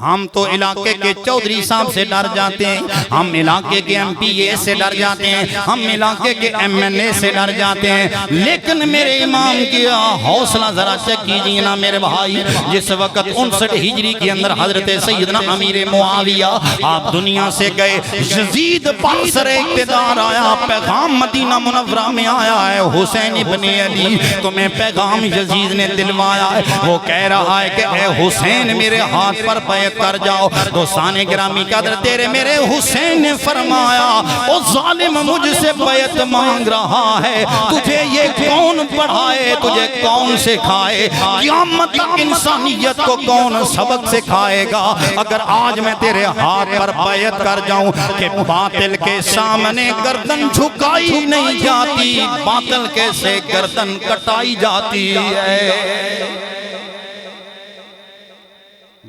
हम तो इलाके के चौधरी साहब से डर जाते हैं, हम इलाके के एमपीए से डर जाते हैं, हम इलाके के एमएनए से डर जाते हैं, लेकिन मेरे इमाम की हौसला जरा चेक कीजिए ना मेरे भाई। जिस वक्त 59 हिजरी के अंदर हजरत सैयदना अमीर मुआविया आप दुनिया से गए, यजीद पासर इक़्तिदार आया, पैगाम मदीना मुनव्वरा में आया है, हुसैन इब्ने अली तुम्हें पैगाम यजीद ने दिलवाया है। वो कह रहा है कि ए हुसैन मेरे हाथ पर बैत कर जाओ। दोस्ताने गिरामी कदर तेरे मेरे हुसैन ने फरमाया, ओ जालिम मुझसे बैत मांग रहा है, तुझे ये कौन पढ़ाए, तुझे कौन सिखाए, क़यामत तक इंसानियत को कौन सबक सिखाएगा। अगर आज मैं तेरे हाथ पर बैत कर जाऊं कि बातिल के सामने गर्दन झुकाई नहीं जाती, बातिल कैसे गर्दन कटाई जाती है।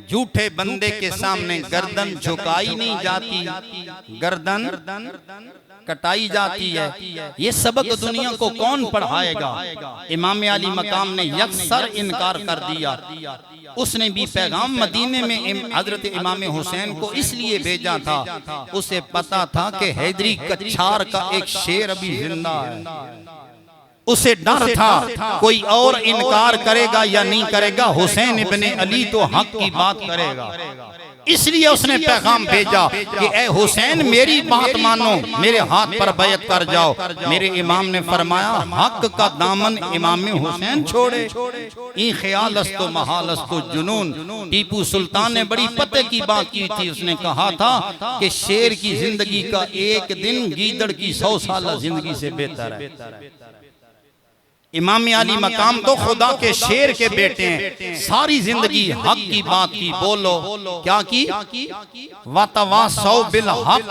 झूठे बंदे के सामने गर्दन झुकाई नहीं जाती, गर्दन कटाई जाती है। ये सबक दुनिया को कौन पढ़ाएगा। इमाम अली मकाम ने यकसर इनकार कर दिया। उसने भी पैगाम मदीने में हजरत इमाम हुसैन को इसलिए भेजा था, उसे पता था कि हैदरी कच्छार का एक शेर अभी जिंदा है। उसे डर था कोई और इनकार करेगा या नहीं करेगा, हुसैन इब्ने अली तो हक की बात करेगा। इसलिए उसने पैगाम भेजा कि ए हुसैन मेरी बात मानो, मेरे हाथ पर बैत कर जाओ। मेरे इमाम ने फरमाया हक का दामन इमाम हुसैन छोड़े। ई ख्यालस्तो महालस्तो जुनून। टीपू सुल्तान ने बड़ी पते की बात की थी। उसने कहा था कि शेर की जिंदगी का एक दिन गीदड़ की 100 साल जिंदगी से बेहतर है। इमाम अली मकाम तो खुदा के शेर के बेटे हैं, सारी जिंदगी हक की बात की। बोलो क्या की? वतवासौ बिल हक,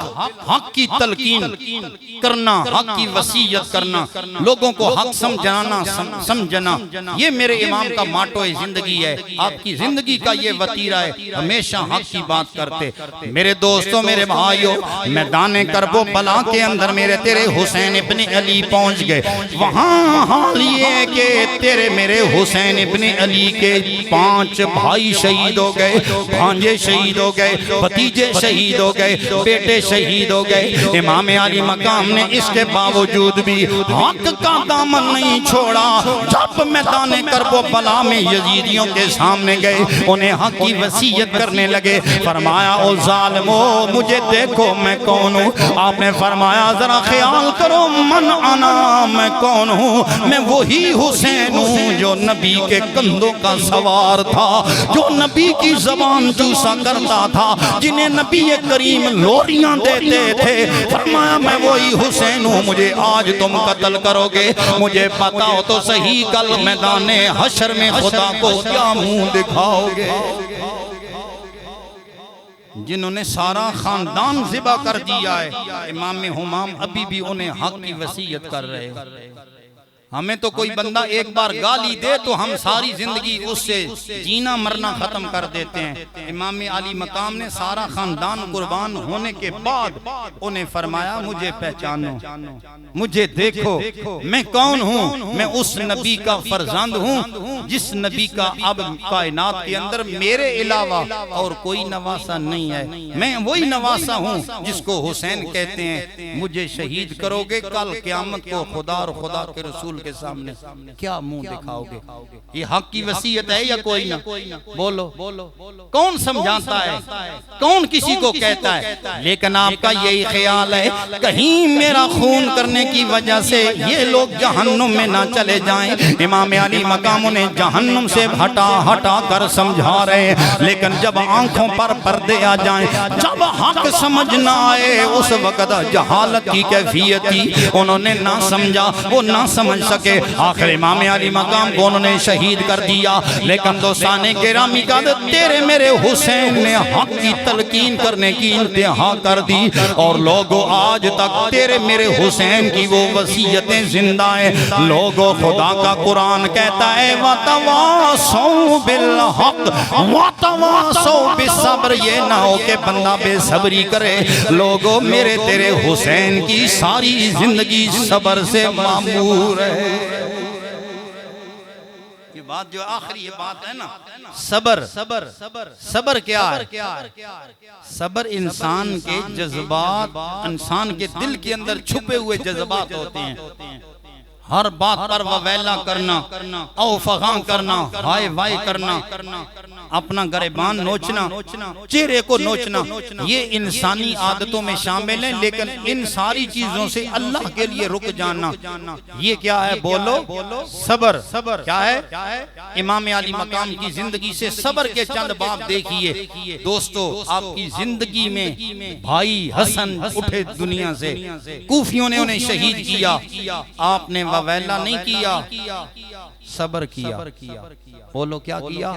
हक की तलकीन करना, हक की वसीयत करना, लोगों को हक समझना, ये मेरे इमाम का माटो जिंदगी है। आपकी जिंदगी का ये वतीरा है, हमेशा हक की बात करते। मेरे दोस्तों मेरे भाइयों, मैदान करबो बला के अंदर मेरे तेरे हुसैन इब्ने अली पहुंच गए। वहां हाल ये कि तेरे मेरे हुसैन इब्ने अली के 5 भाई शहीद हो गए, भांजे शहीद हो गए, भतीजे शहीद हो गए, बेटे शहीद हो गए। इमाम अली मकाम ने इसके बावजूद भी हक का दामन नहीं छोड़ा। जब मैदान करबो बला में यजीदियों के सामने गए, उन्हें हक की वसीयत करने लगे। फरमाया ओ जालिमो मुझे देखो मैं कौन हूँ। आपने फरमाया जरा ख्याल करो मन आना मैं कौन हूँ। मैं वही हुसैन हूँ जो नबी के कंधों का सवार था, जो नबी की जबान चूसा करता था, जिन्हें नबी करीम लोरियां देते थे। फरमाया मैं वही हुसैन हूँ, मुझे आज तुम कत्ल करोगे। मुझे बताओ तो सही कल मैदान हशर में खुदा को क्या मुंह दिखाओगे। जिन्होंने सारा खानदान ज़िबा कर दिया है, इमाम हुमाम अभी भी उन्हें हक की वसीयत कर रहे हैं। हमें तो कोई बंदा एक बार गाली दे तो हम सारी जिंदगी उससे जीना मरना खत्म कर देते हैं। इमाम अली मकाम ने सारा खानदान कुर्बान होने के बाद उन्हें फरमाया, मुझे पहचानो, मुझे देखो, मैं कौन हूँ। मैं उस नबी का फर्जंद हूँ जिस नबी का अब कायनात के अंदर मेरे अलावा और कोई नवासा नहीं है। मैं वही नवासा हूँ जिसको हुसैन कहते हैं। मुझे शहीद करोगे, कल क़यामत को खुदा और खुदा के रसूल के सामने क्या मुंह दिखाओगे। ये हक की वसीयत है या कोई ना? बोलो कौन समझाता है, कौन किसी को कहता है? लेकिन आपका यही ख्याल है कहीं मेरा खून करने की वजह से ये लोग जहन्नुम में ना चले जाएं। इमाम अली मकाम उन्हें जहन्नुम से हटा हटा कर समझा रहे हैं। लेकिन जब आंखों पर पर्दे आ जाएं, जब हक समझ ना आए, उस वक्त जहालत की कैफियत थी, उन्होंने ना समझा, वो ना समझ सके। आखिर इमाम अली मकाम को उन्होंने शहीद कर दिया। लेकिन दोस्ताने गिरामी का तेरे मेरे हुसैन ने हक की तलकीन करने की इंतहा कर दी और लोगों आज तक तेरे मेरे हुसैन की वो वसीयतें जिंदा है। लोगों खुदा का कुरान कहता है वतवासौ बिल हक वतवासौ बिसब्र। ये ना हो के बंदा बेसब्री करे। लोगों मेरे तेरे हुसैन की सारी जिंदगी सब्र से मामूर है। ये बात जो आखिरी ये बात है ना, सबर सबर सबर सबर क्या है? सबर इंसान के जज्बात, इंसान के दिल के अंदर छुपे हुए जज्बात होते हैं। हर बात पर ववेला करना, औफगा करना, हाय वाय करना, अपना गरेबान नोचना, चेहरे को नोचना, ये इंसानी आदतों में शामिल है। लेकिन इन सारी चीजों से अल्लाह के लिए रुक जाना, ये क्या है? बोलो सबर। सबर क्या है? इमाम अली मकाम की जिंदगी से सबर के चंद बाब देखिए दोस्तों। आपकी जिंदगी में भाई हसन उठे दुनिया से, कूफियों ने उन्हें शहीद किया, आपने ववेला नहीं किया, सबर किया। बोलो क्या किया?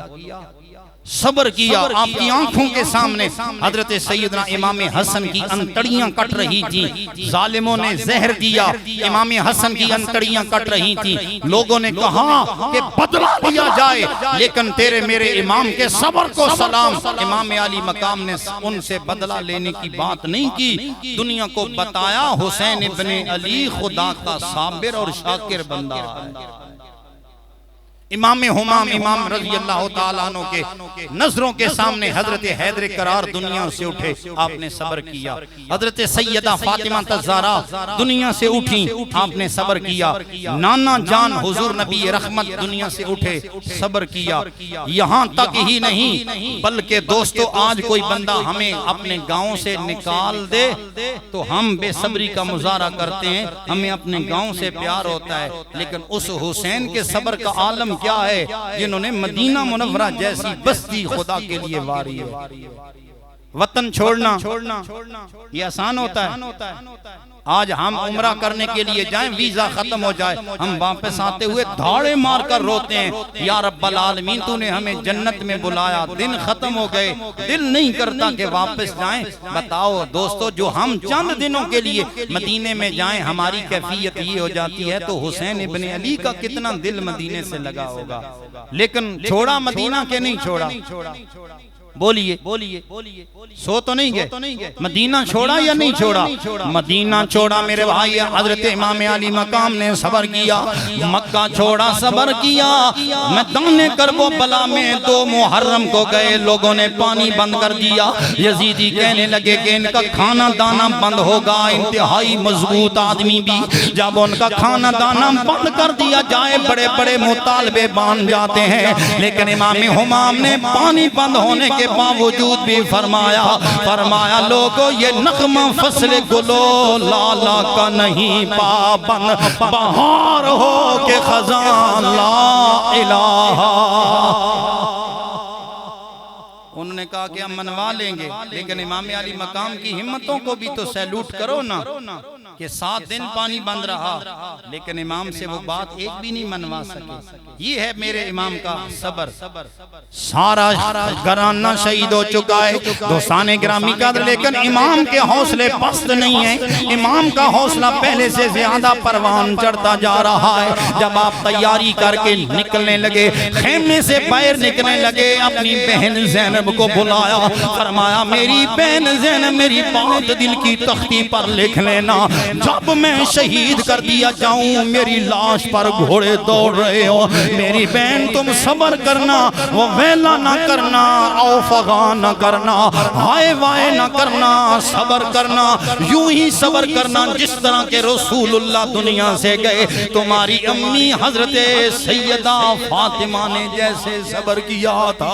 सबर किया। आपकी आंखों के सामने हजरत सैयदना इमाम हसन की अंतड़ियां कट रही थी, जालिमों ने जहर दिया, इमाम हसन की अंतड़ियां कट रही थी। लोगों ने कहा कि बदला लिया जाए, लेकिन तेरे मेरे इमाम के सबर को सलाम। इमाम अली मकाम ने उनसे बदला लेने की बात नहीं की। दुनिया को बताया हुसैन इब्ने अली खुदा का साबिर और शाकिर बंदा। इमाम हुमाम इमाम रज़ी अल्लाह ताला अन्हु के नजरों के सामने हजरत हैदर करार दुनिया से उठे, आपने सब्र किया। हजरत सैयदा फातिमा तज़ारा दुनिया से उठी, आपने सब्र किया। नाना जान हुजूर नबी रहमत दुनिया से उठे, सब्र किया। यहाँ तक ही नहीं बल्कि दोस्तों आज कोई बंदा हमें अपने गाँव से निकाल दे तो हम बेसब्री का मुजाहरा करते हैं, हमें अपने गाँव से प्यार होता है। लेकिन उस हुसैन के सब्र का आलम क्या है जिन्होंने मदीना मुनव्वरा जैसी बस्ती खुदा के लिए वारी है। वतन छोड़ना ये आसान होता है? आज हम उम्रा करने के लिए जाएं, वीजा खत्म हो जाए, हम वापस आते हुए धाड़े मार कर रोते हैं, या रब्बल आलमीन तूने हमें जन्नत में बुलाया, दिन खत्म हो गए, दिल नहीं करता कि वापस जाएं। बताओ दोस्तों, जो हम चंद दिनों के लिए मदीने में जाएं हमारी कैफियत ये हो जाती है, तो हुसैन इब्ने अली का कितना दिल मदीने से लगा होगा। लेकिन छोड़ा मदीना के नहीं छोड़ा? बोलिए बोलिए, सो तो नहीं गए? मदीना छोड़ा या नहीं छोड़ा? मदीना छोड़ा मेरे भाई। हजरत इमाम अली मकाम ने सबर किया, मक्का छोड़ा सबर किया। मैदान करबला में 2 मुहर्रम को गए, लोगों ने पानी बंद कर दिया। यजीदी कहने लगे कि इनका खाना दाना बंद होगा। इंतहाई मजबूत आदमी भी जब उनका खाना दाना बंद कर दिया जाए बड़े बड़े मुतालबे बांध जाते हैं। लेकिन इमाम हुमाम ने पानी बंद होने के बावजूद भी फरमाया लोगों ये नगमा फसल गुलो लाला का नहीं पाबंद, बहार हो के खजान ला इलाहा। उन्होंने कहा कि हम मनवा लेंगे, लेकिन इमाम अली मकाम की हिम्मतों को भी तो सैल्यूट करो ना कि 7 दिन पानी बंद रहा, लेकिन इमाम से वो बात एक भी नहीं मनवा सके। ये है मेरे इमाम का सबर। सारा घराना शहीद हो चुका है दोस्ताने गिरामी का, लेकिन इमाम के हौसले पस्त नहीं है। इमाम का हौसला पहले से ज्यादा परवान चढ़ता जा रहा है। जब आप तैयारी करके निकलने लगे, खेमे से बाहर निकलने लगे, अपनी बहन ज़ैनब को बुलाया, फरमाया मेरी बहन ज़ैनब मेरी बात दिल की तख्ती पर लिख लेना, जब मैं शहीद कर दिया जाऊं मेरी लाश पर घोड़े दौड़ रहे हो, मेरी बहन तुम सब्र करना, वो वेला ना करना, औफगा ना करना, हाय वाय ना करना, सब्र करना, यूं ही सब्र करना जिस तरह के रसूलुल्लाह दुनिया से गए। तुम्हारी अम्मी हजरत सैयदा फातिमा ने जैसे सब्र किया था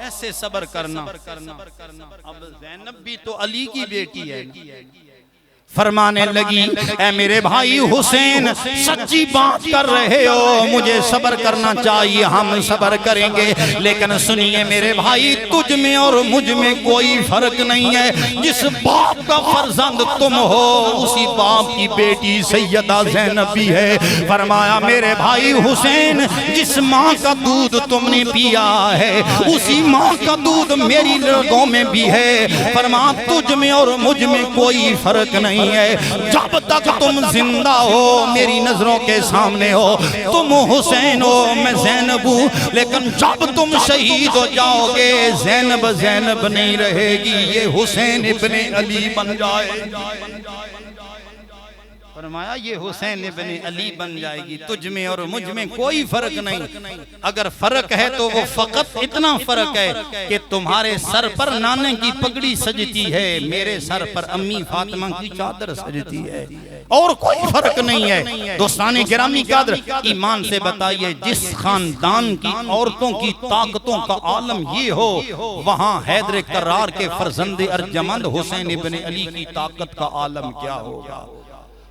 ऐसे सब्र करना। अब ज़ैनब भी तो अली की बेटी है। फरमाने लगी ऐ मेरे भाई हुसैन सच्ची बात कर रहे हो, मुझे सब्र करना चाहिए, हम सब्र करेंगे, लेकिन सुनिए मेरे भाई तुझ में और मुझ में कोई फर्क नहीं है। जिस बाप का फर्जंद तुम हो उसी बाप की बेटी सैयदा ज़ैनब भी है। फरमाया मेरे भाई हुसैन जिस माँ का दूध तुमने पिया है उसी माँ का दूध मेरी रगों में भी है। फरमा तुझ में और मुझ में कोई फर्क नहीं है। जब तक तुम जिंदा हो मेरी नजरों के सामने हो, तुम हुसैन हो मैं ज़ैनब हूँ, लेकिन जब तुम शहीद हो जाओगे ज़ैनब ज़ैनब नहीं रहेगी, ये हुसैन इब्ने अली बन जाएगी। फरमाया ये हुसैन इब्ने अली बन जाएगी, तुझ में और मुझ में कोई फर्क नहीं। अगर फर्क है तो वो फकत इतना फर्क है कि तुम्हारे सर पर नाने की पगड़ी सजती है, मेरे सर पर अम्मी फातिमा की चादर सजती है, और कोई फर्क नहीं है। दोस्ताने गिरामी कादर ईमान से बताइए, जिस खानदान की औरतों की ताकतों का आलम ये हो, वहाँ हैदर कर्रार के फर्जंदे अर्जमंद हुसैन इब्ने अली की ताकत का आलम क्या होगा।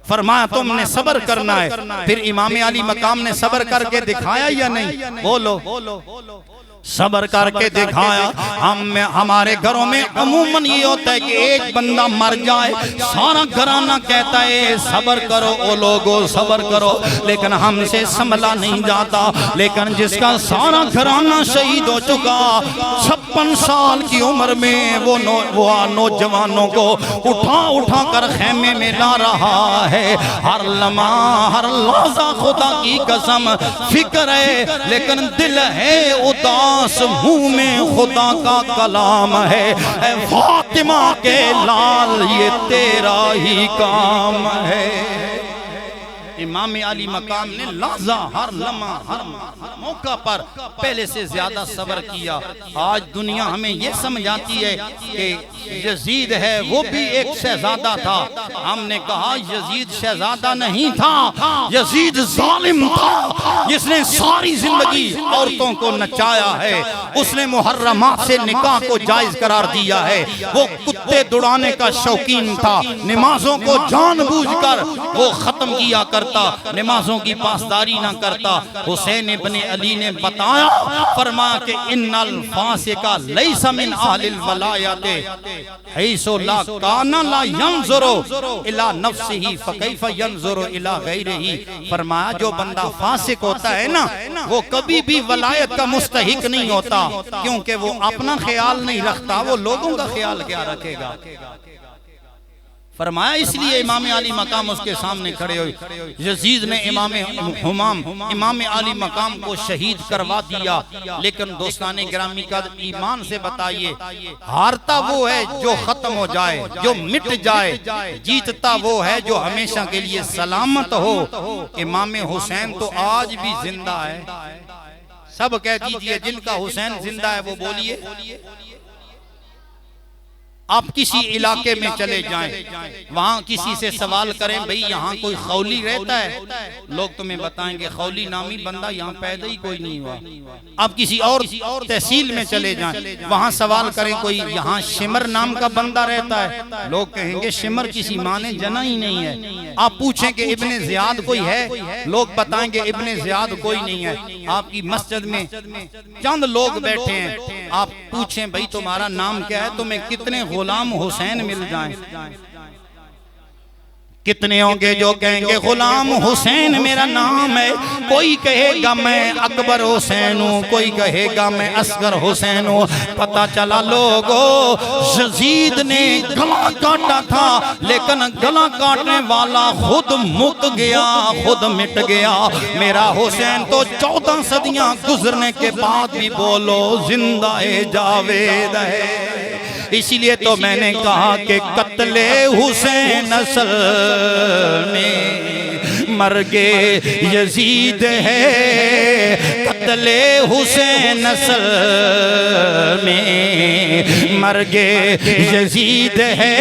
फरमाया तुमने सब्र करना है। फिर इमाम अली मकाम ने सब्र करके दिखाया या नहीं? बोलो सब्र करके दिखाया। हमारे घरों में अमूमन ये होता है कि एक बंदा मर जाए सारा घराना कहता है सब्र करो ओ लोगो सब्र करो, लेकिन हमसे संभला नहीं जाता। लेकिन जिसका सारा घराना शहीद हो चुका, 56 साल की उम्र में वो नौजवानों को उठा उठा कर खेमे में ला रहा है। हर लम्हा हर लहज़ा खुदा की कसम फिक्र है, लेकिन दिल है उदास, मुंह में खुदा का कलाम है। ऐ फातिमा के लाल ये तेरा ही काम है। इमाम अली मकाम ने लाजा हर लम्हा हर मौका पर पहले से ज्यादा सब्र किया। आज दुनिया हमें ये समझाती है कि यजीद है वो भी एक शहजादा था। हमने कहा यजीद शहजादा नहीं था, यजीद जालिम था जिसने सारी जिंदगी औरतों को नचाया है। उसने मुहर्रमात से निकाह को जायज करार दिया है। वो कुत्ते दुड़ाने का शौकीन था, नमाजों को जानबूझकर वो खत्म किया करता, नमाजों की पासदारी ना करता। हुसैन इब्ने अली ने बताया, फरमाया कि इन्नल फासिका लैसा मिन अहलिल वलायते हैसो ला काना ला यंजुरु इला नफ्सिही फकैफ यंजुरु इला गैरिही। फरमाया जो बंदा फासिक होता है ना, वो कभी भी वलायत का मुस्तहिक नहीं होता, क्योंकि वो अपना ख्याल नहीं रखता, वो लोगों का ख्याल क्या रखेगा। फरमाया इसलिए इमाम अली मकाम उसके सामने खड़े हुए। यजीद ने इमाम अली मकाम को शहीद करवा दिया। लेकिन दोस्ताने गिरामी का ईमान से बताइए, हारता वो है जो खत्म हो जाए, जो मिट जाए, जीतता वो है जो हमेशा के लिए सलामत हो। इमाम हुसैन तो आज भी जिंदा है। सब कह दीजिए जिनका हुसैन जिंदा है वो बोलिए। आप किसी इलाके में चले जाएं, वहां किसी से सवाल करें भाई यहाँ कोई खौली रहता है, लोग तुम्हें बताएंगे खौली नामी बंदा यहाँ पैदा ही कोई नहीं हुआ। आप किसी और तहसील में चले जाएं, वहां सवाल करें कोई यहाँ शिमर नाम का बंदा रहता है, लोग कहेंगे शिमर किसी माँ ने जना ही नहीं है। आप पूछें कि इब्ने ज़ियाद कोई है, लोग बताएंगे इब्ने ज़ियाद कोई नहीं है। आपकी मस्जिद में चंद लोग बैठे हैं, आप पूछें भाई तुम्हारा नाम क्या है, तुम्हें कितने गुलाम हुसैन मिल जाएं? कितने होंगे जो कहेंगे गुलाम हुसैन मेरा नाम है। कोई कहेगा मैं अकबर हुसैन हूँ, कोई कहेगा मैं असगर हुसैन हूँ। पता चला लोगों यजीद ने गला काटा था, लेकिन गला काटने वाला खुद मुक गया, खुद मिट गया। मेरा हुसैन तो 14 सदियां गुजरने के बाद भी बोलो जिंदा जावेद है। इसीलिए तो मैंने कहा कि कत्ले हुसैन असल में मर्गे यजीद है, कत्ले हुसैन असल में मर्गे यजीद है,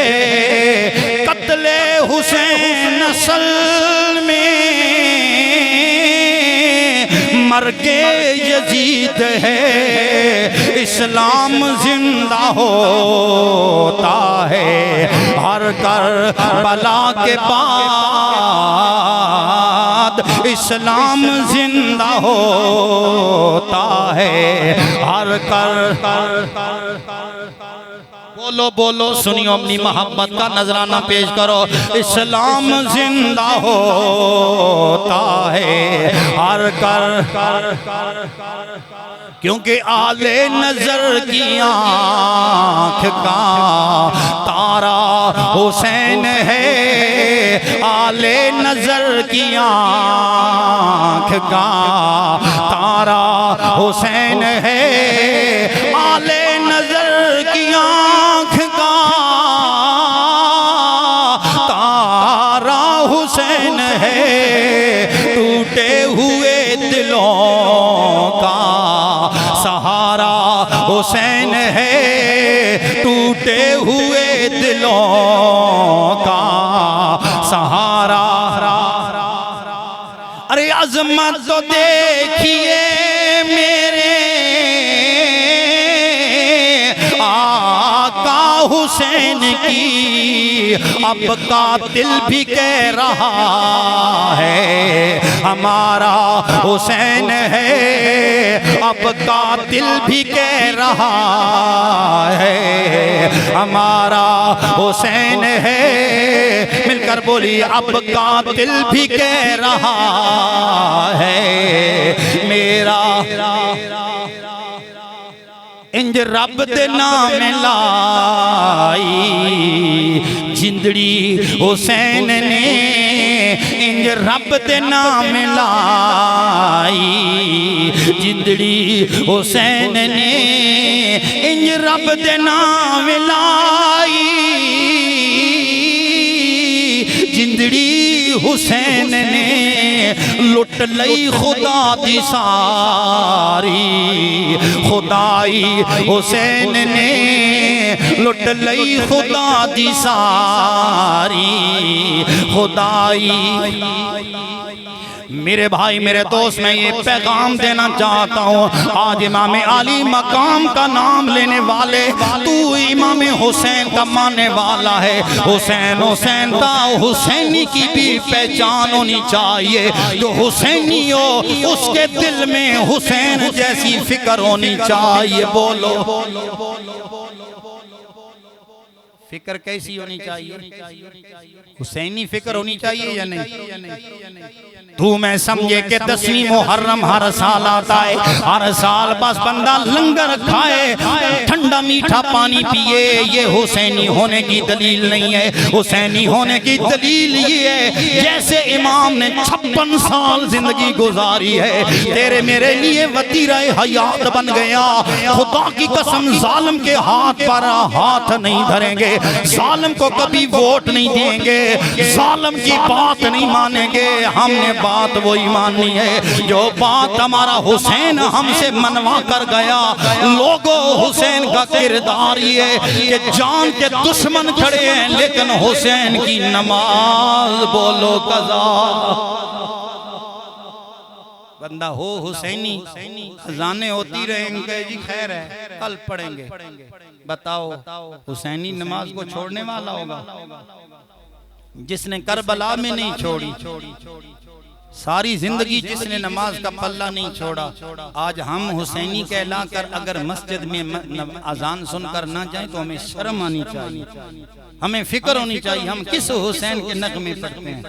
कत्ले हुसैन असल में मर्गे यजीद है। इस्लाम जिंदा होता है हर करबला के बाद, इस्लाम जिंदा होता है हर बोलो बोलो सुनियो अपनी मोहब्बत का नजराना पेश करो। इस्लाम जिंदा होता है हर क्योंकि आले नजर की आँख का तारा हुसैन है, आले नजर की आँख का तारा हुसैन है, आले नजर की आँख का तारा हुसैन है। टूटे हुए दिलों का सहारा हुसैन है, टूटे हुए दिलों का सहारा। अरे अज़मत तो देखिए मेरे आका हुसैन की, अब कातिल भी कह रहा है हमारा हुसैन है, अब कातिल भी कह रहा है हमारा हुसैन है। मिलकर बोलिए अब कातिल भी कह रहा है मेरा। इंज रब दे नाम लाई जिंदड़ी हुसैन ने, इंज रब दे नाम लाई जिंदड़ी हुसैन ने, इंज रब दे नाम लाई जिंदड़ी हुसैन ने। लुट लई खुदा दी सारी खुदाई हुसैन ने, लुट लई खुदा दी सारी खुदाई। मेरे भाई मेरे दोस्त मैं ये पैगाम देना चाहता हूँ, आज इमाम आली मकाम का नाम लेने वाले तू इमाम हुसैन का मानने वाला है। हुसैन हुसैन था, हुसैनी की भी पहचान होनी चाहिए। जो हुसैनी हो उसके दिल में हुसैन जैसी फिक्र होनी चाहिए। बोलो फिक्र कैसी होनी चाहिए? हुसैनी फिक्र होनी चाहिए या नहीं? तू मैं समझे कि 10वीं मुहर्रम हर साल आता है, हर साल बस बंदा लंगर खाए ठंडा मीठा पानी पिए, ये हुसैनी होने की दलील नहीं है। हुसैनी होने की दलील ये है जैसे इमाम ने 56 साल जिंदगी गुजारी है, तेरे मेरे लिए वतीरा हयात बन गया। खुदा की कसम जालिम के हाथ पर हाथ नहीं धरेंगे, जालिम को कभी वोट नहीं देंगे, जालिम की बात नहीं मानेंगे। हमने बात वही माननी है जो बात हमारा हुसैन हमसे मनवा कर गया। लोगों, हुसैन का किरदार ये कि जान के दुश्मन खड़े हैं लेकिन हुसैन की नमाज बोलो कज़ा। बंदा हो हुसैनी, अज़ानें होती रहेंगे जी खैर है कल पढ़ेंगे। बताओ हुसैनी नमाज को छोड़ने वाला होगा? जिसने करबला में नहीं छोड़ी, सारी जिंदगी जिसने नमाज का पल्ला नहीं छोड़ा, आज हम हुसैनी कहलाकर अगर मस्जिद में अजान सुनकर ना जाए तो हमें शर्म आनी चाहिए, हमें फिक्र होनी चाहिए हम किस हुसैन के नगमे पढ़ते हैं।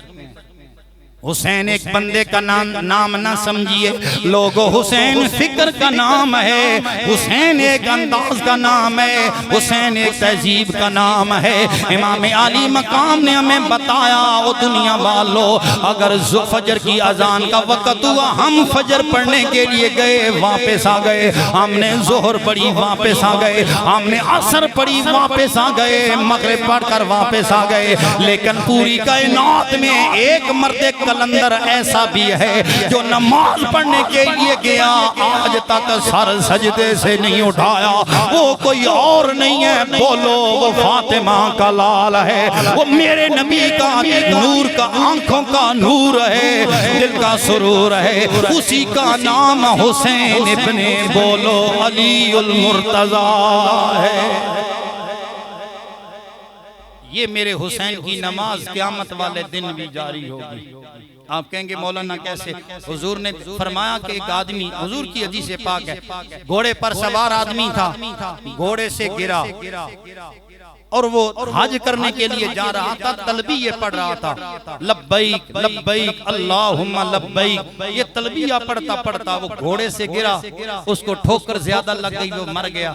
हुसैन एक बंदे का नाम ना समझिए लोगों, हुसैन फिक्र का नाम है, हुसैन एक अंदाज का नाम है, हुसैन एक तहजीब का नाम है। इमाम अली मकाम ने हमें बताया, वो दुनिया वालों अगर फजर की अजान का वक्त हुआ, हम फजर पढ़ने के लिए गए वापस आ गए, हमने जोहर पढ़ी वापस आ गए, हमने असर पढ़ी वापस आ गए, मगरिब पढ़कर वापस आ गए, लेकिन पूरी कायनात में एक मर्द कलंदर ऐसा भी है जो नमाज पढ़ने के लिए गया, आज तक सर सजदे से नहीं उठाया। वो कोई और नहीं है, बोलो वो फातिमा का लाल है, वो मेरे नबी का नूर का आंखों का नूर है, दिल का सुरूर है, उसी का नाम हुसैन इब्ने बोलो अली उल मुर्तजा है। ये मेरे हुसैन की नमाज क़यामत वाले दिन भी जारी होगी। आप कहेंगे मौलाना कैसे? हुजूर ने फरमाया कि एक आदमी, हुजूर की हदीस पाक है, घोड़े पर सवार आदमी था, घोड़े से गिरा और वो हज करने के लिए जा रहा था, तलबिया पढ़ रहा था, लब्बैक लब्बैक अल्लाहुम्मा लब्बैक, ये तलबिया पढ़ता पढ़ता वो घोड़े से गिरा, उसको ठोकर ज्यादा लग गई, वो मर गया।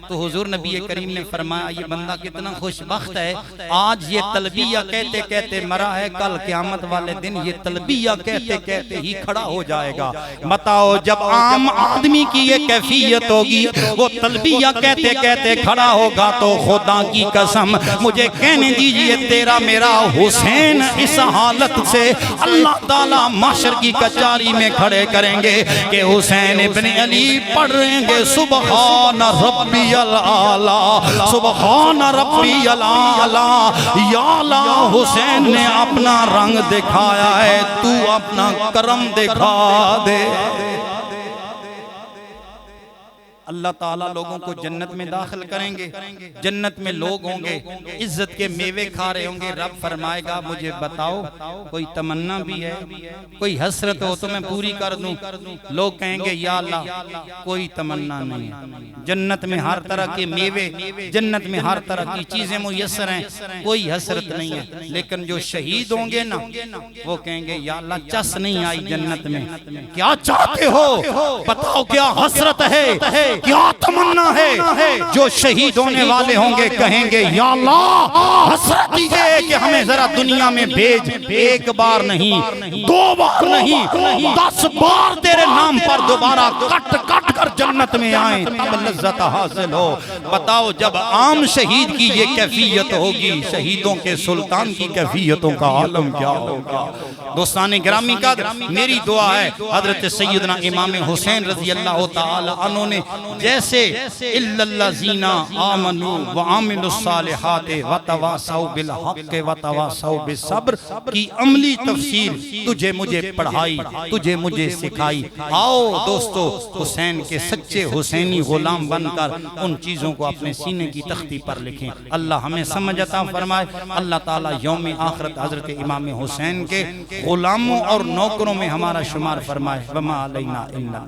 तो हुजूर नबी करीम ने फरमाया ये बंदा कितना खुशबख्त है, आज ये तलबिया कहते कहते मरा है, कल क़यामत वाले दिन ये तलबिया कहते कहते ही खड़ा हो जाएगा। बताओ जब आम आदमी की ये कैफियत होगी, वो तलबिया कहते कहते खड़ा होगा, तो खुदा की कसम मुझे कहने दीजिए तेरा मेरा हुसैन इस हालत से अल्लाह ताला माशर की कचहरी में खड़े करेंगे कि हुसैन इब्ने अली पढ़ रहेंगे सुबहान रब्बियल आला, सुबहान रब्बियल आला, या अल्लाह हुसैन ने अपना रंग दिखाया है, तू अपना करम दिखा दे। अल्लाह ताला लोगों को जन्नत में दाखिल करेंगे, जन्नत में लोग होंगे, इज्जत के मेवे खा रहे होंगे। रब फरमाएगा मुझे बताओ कोई तमन्ना भी है, कोई हसरत हो तो मैं पूरी कर दूं। लोग कहेंगे या अल्लाह कोई तमन्ना नहीं है, जन्नत में हर तरह के मेवे, जन्नत में हर तरह की चीजें मुयस्सर हैं, कोई हसरत नहीं है। लेकिन जो शहीद होंगे ना, वो कहेंगे या अल्लाह चस नहीं आई जन्नत में, क्या चाहते हो बताओ, क्या हसरत है, क्या तमन्ना है। जो शहीद होने वाले होंगे कहेंगे या अल्लाह हसरत है कि हमें जरा दुनिया में भेज, एक बार नहीं, दो बार नहीं, 10 बार तेरे नाम पर दोबारा कट कट कर जन्नत में आए, तब लज्जत हासिल हो। बताओ जब आम शहीद की ये कैफियत होगी, शहीदों के सुल्तान की कैफियतों का आलम क्या होगा। दोस्तान गिरामी का मेरी दुआ है हजरत सैयदना इमाम हुसैन रजी अल्लाह तआला अन्हु ने जैसे इल्लल्लाज़ीना आमनू व आमिलुस्सालिहाति व तवासौ बिल हक़ व तवासौ बिस्सब्र की अमली तफसीर तुझे मुझे पढ़ाई, तुझे मुझे सिखाई। आओ दोस्तों हुसैन के सच्चे हुसैनी गुलाम बनकर उन चीज़ों को अपने सीने की तख्ती पर लिखें। अल्लाह हमें समझ अता फरमाए। अल्लाह ताला यौम आखिरत हजरत इमाम हुसैन के गुलामों और नौकरों में हमारा शुमार फरमाए। वमा अलैना इल्ला